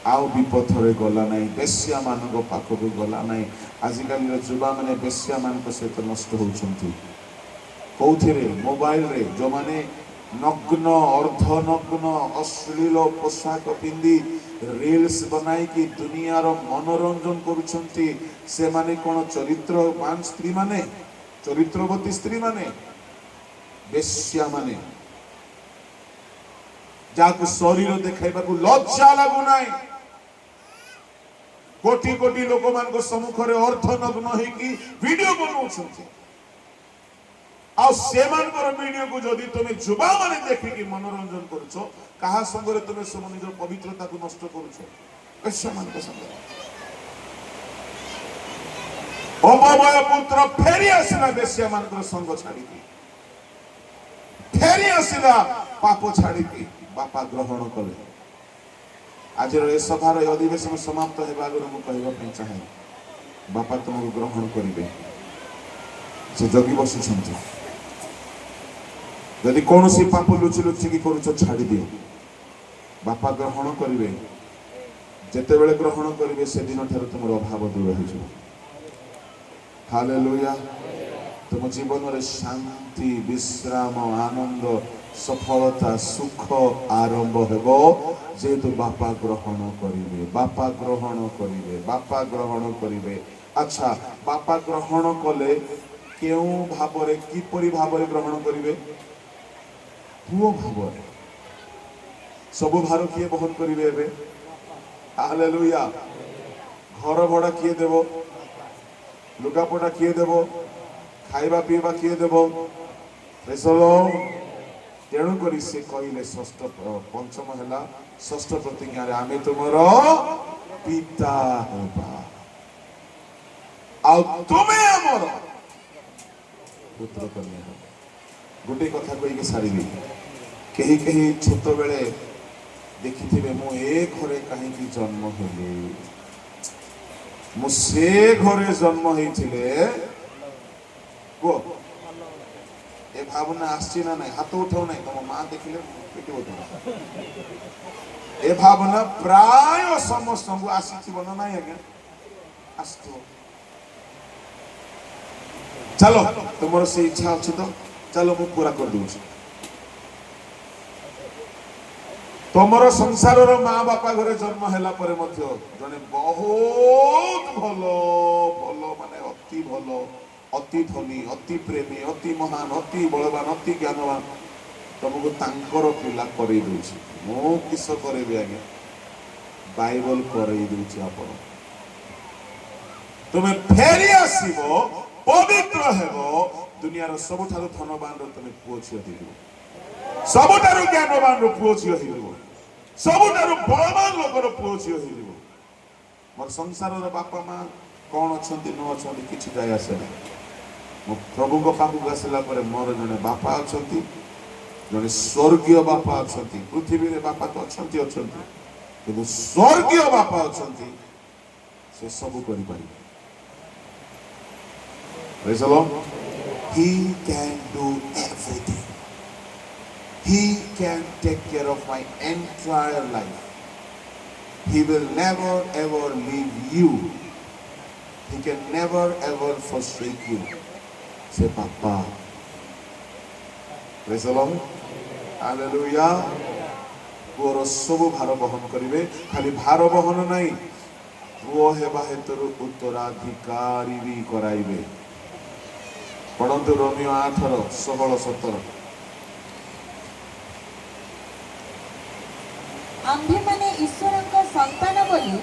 आउ विपथरे गला नाही, बेश्या मानक पाखक गला नाही। आजिकाली युवा माने बेश्या मानक सहित नष्ट होउछंती। कौथिरे? मोबाइल रे, जो माने नग्न, अर्धनग्न, अश्लील पोशाक पिंदी रील्स बनाई कि दुनियार मनोरंजन करुछंती। से माने कोन चरित्रवान स्त्री माने, चरित्रवती स्त्री माने, बेश्या माने, जाकु शरीर देखाइबा को लज्जा लागु नाही, कोटी कोटी लोक मान सम्मुख अर्थ नग्न होगी वीडियो बनाऊँ वीडियो को जदि तुम जुवा माने देखिकी मनोरंजन करुछ कहा संगे तुम सब निज पवित्रता को नष्ट करुछ अबय पुत्र फेरी आसला बेश्या मान संग छाड़ी फेरी आसला पाप छाड़ी बापा ग्रहण कले आज सभार अधिवेशन समाप्त होगा आगे मुझे चाहे बापा तुमको ग्रहण करेंगे से जगी बस जदि कौन सी पाप लुचि लुचिकी करुच छाड़ी दियो बापा ग्रहण करेंगे जिते बेले ग्रहण करेंगे से दिन ठार तुम अभाव दूर हो हालेलुया तुम जीवन में शांति विश्राम आनंद सफलता सुख आरंभ हेबो जेतु बापा ग्रहण करिवे बापा ग्रहण करिवे बापा ग्रहण करिवे। अच्छा बापा ग्रहण कले केउ भाबरे किपरि भाबरे ग्रहण करिवे पुओ भाबरे सब भार किए बहन करिवे एबे हालेलुया घर भड़ा किए देबो लुगापटा किए देबो खाइबा पीवा किए देबो तेणु करी से कहले षष्ठ पंचम है षष्ठ प्रतिज्ञा रे आमे तुमर पिता हेबा आ तुमे हमर पुत्र कन्या हेबा। गोटे कथा कहि सारी कहीं कहीं छोट बेले देखि मु ए घरे कहीं जन्म हेली मु से घरे जन्म होइथिले को ए भावना आसी ना नहीं हाथ उठाओ नहीं तुम माँ देखिले पिटिबो तुम ए भावना प्राय समस्त को आसी बना नहीं आगे आस्तो चलो तुमर से इच्छा अच्छे तो चलो मु पूरा कर दूँ तुमर संसार माँ बापा घरे जन्म है जने बहुत भलो भलो माने अति भलो अति धनी अति प्रेमी अति महान अति बलवान अति ज्ञानवान तुमको तांकर पिला करई दउछि मो किस करेबे आगे बाइबल करई दउछि आपण तुमे फेरी आसीबो पवित्र हेबो दुनियार सबठारु धनवान रो तुमे पुओ छियो दिबो सबठारु ज्ञानवान रो पुओ छियो हिबो सबठारु बलवान लोकर पुओ छियो हिबो मोर संसार रो बापा मां कौन अछंती न अछंती किछि जाय आसे ना मो प्रभु को पाखु आसला पर मोर जने बापा अछंती जने स्वर्गीय बापा अछंती पृथ्वी रे बापा तो अछंती अछंती किंतु स्वर्गीय बापा अछंती से सब करि पारि praise the Lord he can do everything he can take care of my entire life he will never ever leave you he can never ever forsake you से पापा प्रेज द लॉर्ड हालेलुया पुओर सब भार बहन करिवे खाली भार बहन नहीं पुओ हेबा हेतु उत्तराधिकारी भी कराइबे पढ़ंतु रोमियो 8:16-17 आम्भे माने ईश्वर का संतान बोली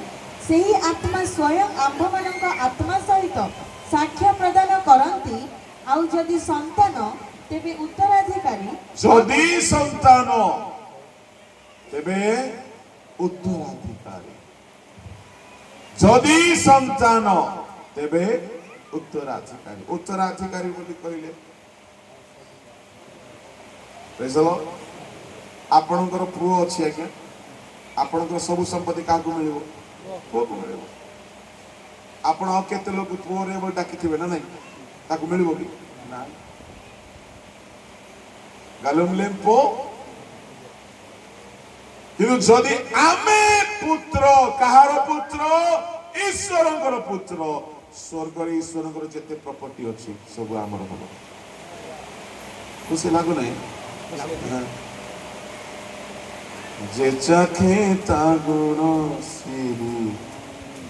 सही आत्मा स्वयं आम्भ मानक आत्मा सहित साक्ष्य प्रदान करती आउ जदि संतान तेबे उत्तराधिकारी जदि संतान तेबे उत्तराधिकारी जदि संतान तेबे उत्तराधिकारी उत्तराधिकारी बोली कहले प्रेज द लॉर्ड आपणकर पुओ अछि आज्ञा आपणकर सब संपत्ति काकू मिलिबो पुओ को मिलिबो आपण केते लोक पुओ रे डाकिथिबे ना नहीं ताकू मिलिबो कि ना गालुम लेम्पो किंतु जदि आमे पुत्र कहार पुत्र ईश्वरंकर पुत्र स्वर्ग रे ईश्वरंकर जेते प्रॉपर्टी अछि सब हमर हबो खुशी लागो नहीं जे चाखे ता गुण सिरी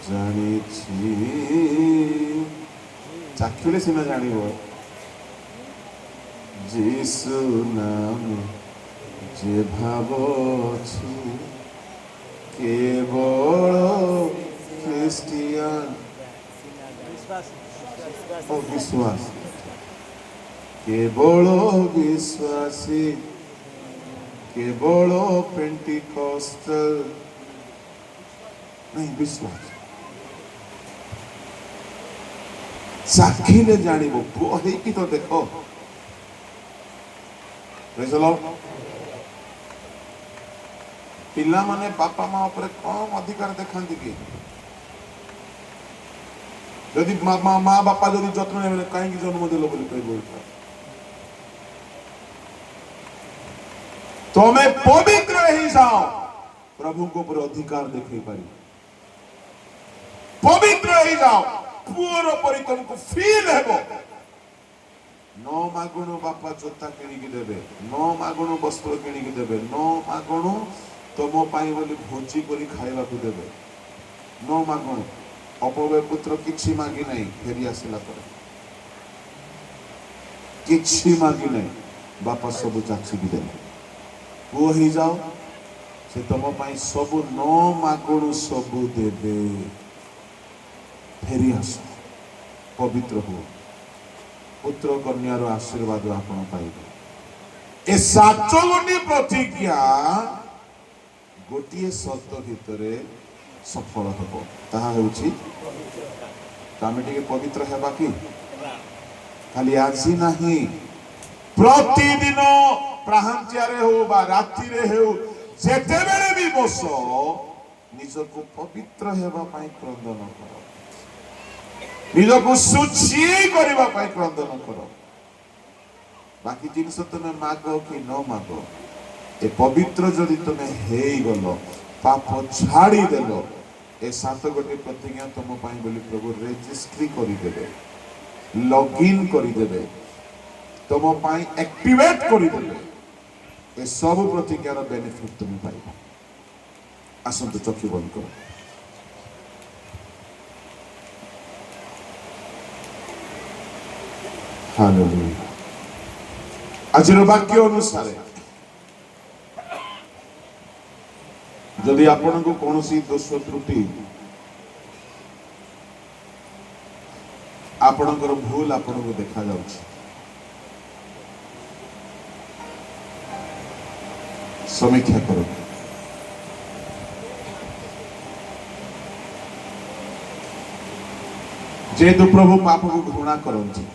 जानी छी चाखिले सिना जानिबो जीसु नाम जे भाव छी केवल क्रिस्टियन ओ विश्वास केवल विश्वासी केवल पेंटिकॉस्टल नहीं विश्वास साक्षी जानिबो पुओ हेकी तो देखो पिला माने बापा माँ ऊपर कम अधिकार देखती कि यदि माँ बापा जदि जत्न ने कहीं जन्म देल बोली कह तुम्हें पवित्र ही जाओ प्रभु को ऊपर अधिकार देखे पारी पवित्र ही जाओ पुअर परी तुमको फील हेबो न मागुणु बापा जोता किणिकी देबे न मागुणु वस्त्र किणिकी देबे न मागुणु तुम पाई बोली भोजी करी खाइबा को देबे न मागुणु अपव्यय पुत्र किछि मागी नहीं फेरी आसिला पर किछि मागी नहीं बापा सब चाची भी देले पुओ ही जाओ से तुम पाई सब न मागुणु सब देबे फेरी आस पवित्र हो पुत्र कन्यार आशीर्वाद आपण पाइबे ए साचोगुनी प्रतिज्ञा गोटे शब्द भितरे सफल हेबो ताहा हेउछि आमे टिके पवित्र हेबा कि खाली आजी नाही प्रतिदिन प्राहांत्यारे हो बा राति रे हो जेते बेले भी बसो निजको पवित्र हेबा पई क्रंदन करो निजको शुचि करबा पई क्रंदन करो बाकी जिनस तुमे मागो कि न मागो ए पवित्र जदि तुमे हेई गलो पाप छाड़ी देलो ए सात गोटे प्रतिज्ञा तुम पाई बोली प्रभु रेजिस्ट्री करी देबे लॉगिन करी देबे तुम पाई एक्टिवेट करी देबे ए सब प्रतिज्ञार बेनिफिट तुम पाइबो आसंतु चक्षु बंद करो हालेलुया आज वाक्य अनुसार जदि आपण को कौन सी दोष त्रुटि आपणकर भूल आपण को देखा जाउछि समीक्षा करो जेहेतु प्रभु पाप को घृणा करती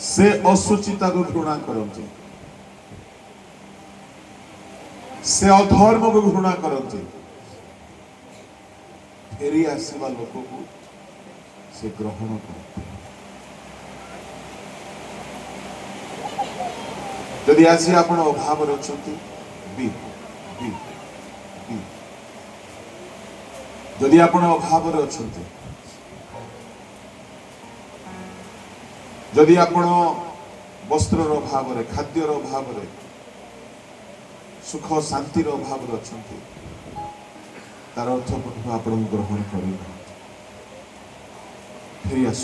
से असुचिता को घृणा करती से अधर्म को घृणा करती फेरी आसवा लोक को से ग्रहण करते यदि आज आप अभाव जदि आप अभाव जदि आप वस्त्र अभाव खाद्यर अभाव सुख शांतिर अभाव अच्छा तार अर्थ प्रभु आप ग्रहण कर फेरी आस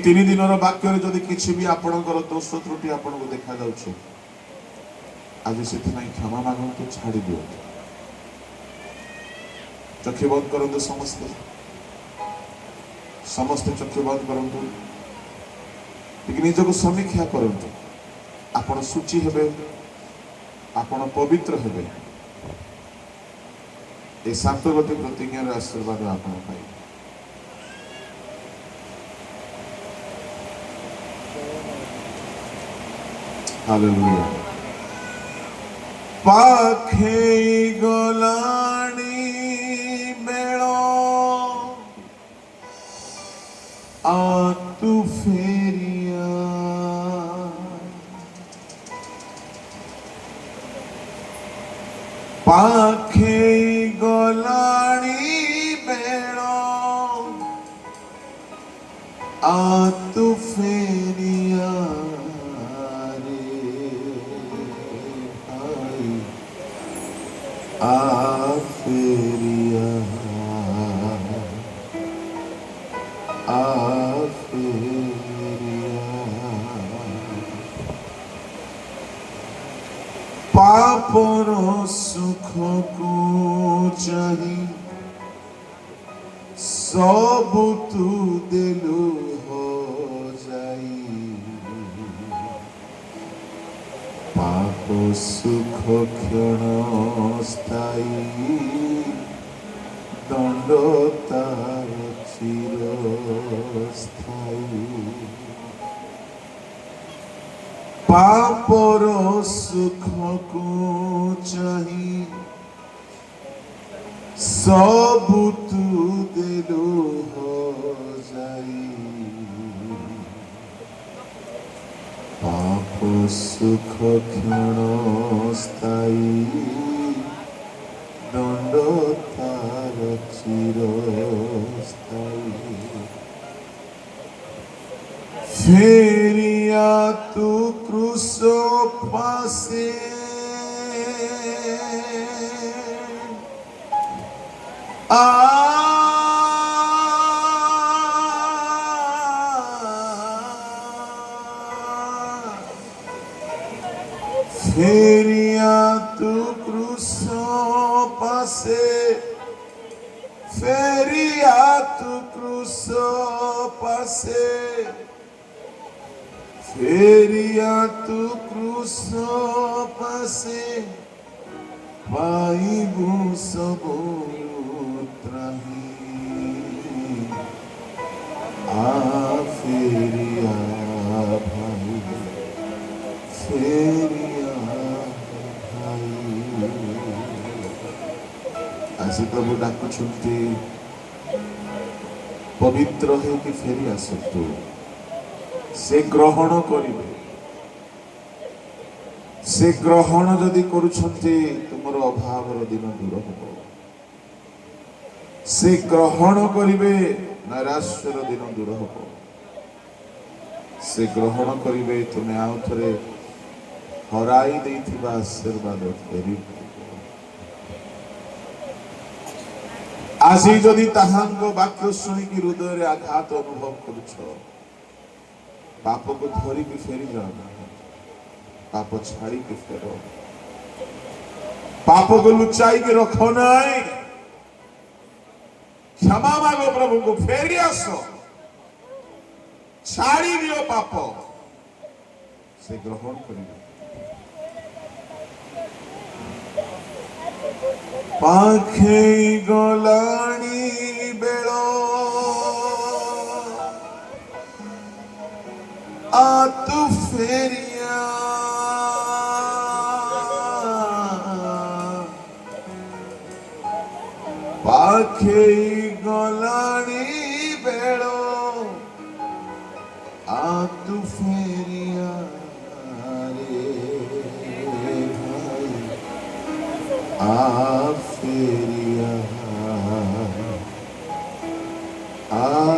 तीन दिन वाक्य जदि किसी भी आपणकर दोष त्रुटि आपको देखा जाउछि आज से क्षमा मागंतु छाड़ी दियो चक्षु बंद करंतु समस्ते समस्ते चक्षु बंद करंतु निजको समीक्षा करंतु आपण सूची हेबे आपण पवित्र हेबे ए सात गोटे प्रतिज्ञार आशीर्वाद आपण पाइबे हालेलुया पाखे गलाणी मेळो आ तू फेरिया पाखे गलाणी मेळो आ तू फेरिया आ सबु तू देलु हो जाई पाप सुख क्षण स्थायी दंड तार चिरस्थायी पापर सुख को चाही सबु तू देलु हो जाई पाप सुख क्षण स्थायी दंड तार चिरस्थायी फेरिया तू क्रूस पासे फेरिया तू क्रूस पासे फेरिया तू क्रूस पासे फेरिया तू क्रूस पासे पाइबु सबु त्राही आ फेरिया भाई फेरिया भाई आज प्रभु डाकुछंती पवित्र हो कि फेरी आसतु से ग्रहण करिवे से ग्रहण जदि करुछंती तुमर अभावर दिन दूर हो से ग्रहण करिवे नैराश्यर दिन दूर हो से ग्रहण करिवे तुमे आउ थरे हराई देथिबा आशीर्वाद फेरी आज जदि ताहांग वाक्य शुणिकी हृदय रे आघात अनुभव करुछ पाप को धरी की फेरी जाओ पाप छाड़ी के फेरो पाप को लुचाई के रखो नहीं क्षमा मांगो प्रभु को फेरी आसो छाड़ी दियो पाप से ग्रहण करियो पाखे गलाणी बेलो आ तू फेरिया पाखे गलाणी बेलो आ तू फेरिया रे भाई आ फेरिया आ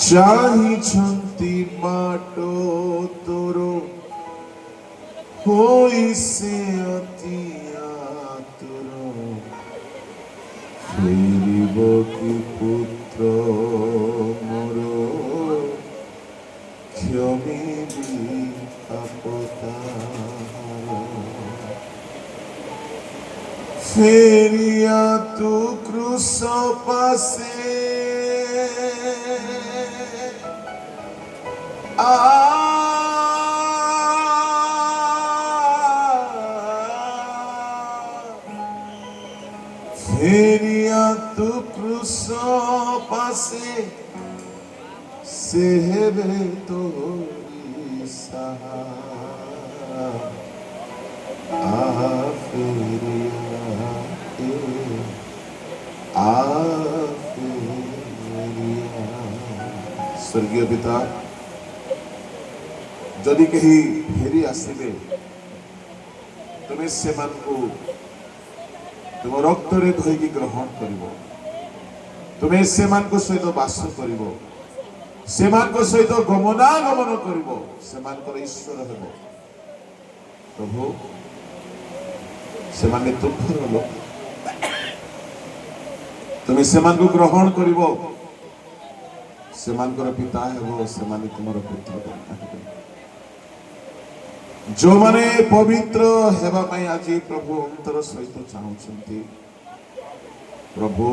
चाही छंती बाटो तोरो होई से अतिया तोरो फेरिब कि पुत्र मोरो क्षमी पापतारो फेरिया तू क्रूस पासे फेरिया तू क्रूस पासे सेहबे तोरी सहा फेरिया स्वर्गीय पिता जदि कहीं फेरी आसबे तुम्हें से तुम रक्त रे धोईकी ग्रहण करिवो तुम्हें से सहित बास करिवो सहित गमनागमन करिवो सेमानकर ईश्वर हेबो प्रभु सेमाने तुमर लोक तुम्हें सेमानकु ग्रहण करिवो सेमानकर पिता हेबो सेमाने तुमर पुत्र हेबे जो माने पवित्र हेबा पई आज प्रभु अंतर सहित चाहूछंती प्रभु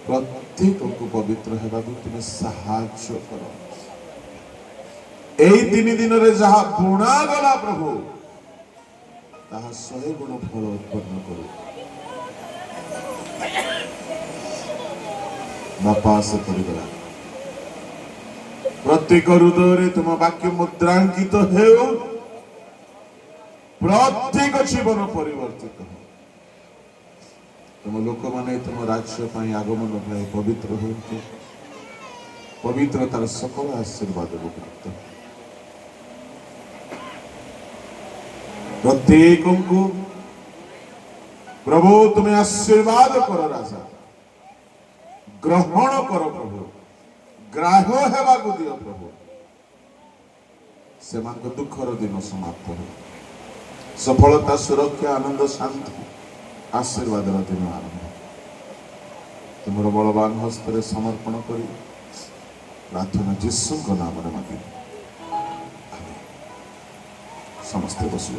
प्रत्येक को पवित्र हेबा को तुम साहाय्य करो। एई 3 दिन रे जहा बुणा गला प्रभु ताहा 100 गुण फल उत्पन्न करो। बापा से परिगला प्रत्येक हृदय तुम वाक्य मुद्रांकित हो प्रत्येक जीवन परिवर्तित हो तुम लोक माने तुम राज्य पाई आगमन पाई पवित्र हो पवित्रतार सकल आशीर्वाद को प्राप्त प्रत्येक को प्रभु तुम्हें आशीर्वाद करो राजा ग्रहण करो प्रभु ग्राह्य हेबा को दियो प्रभु से मान को दुखर दिन समाप्त हो सफलता सुरक्षा आनंद शांति आशीर्वाद दिन आरंभ तुम बलवान हस्त समर्पण कर प्रार्थना जीसु नाम मांगे समस्ते बस।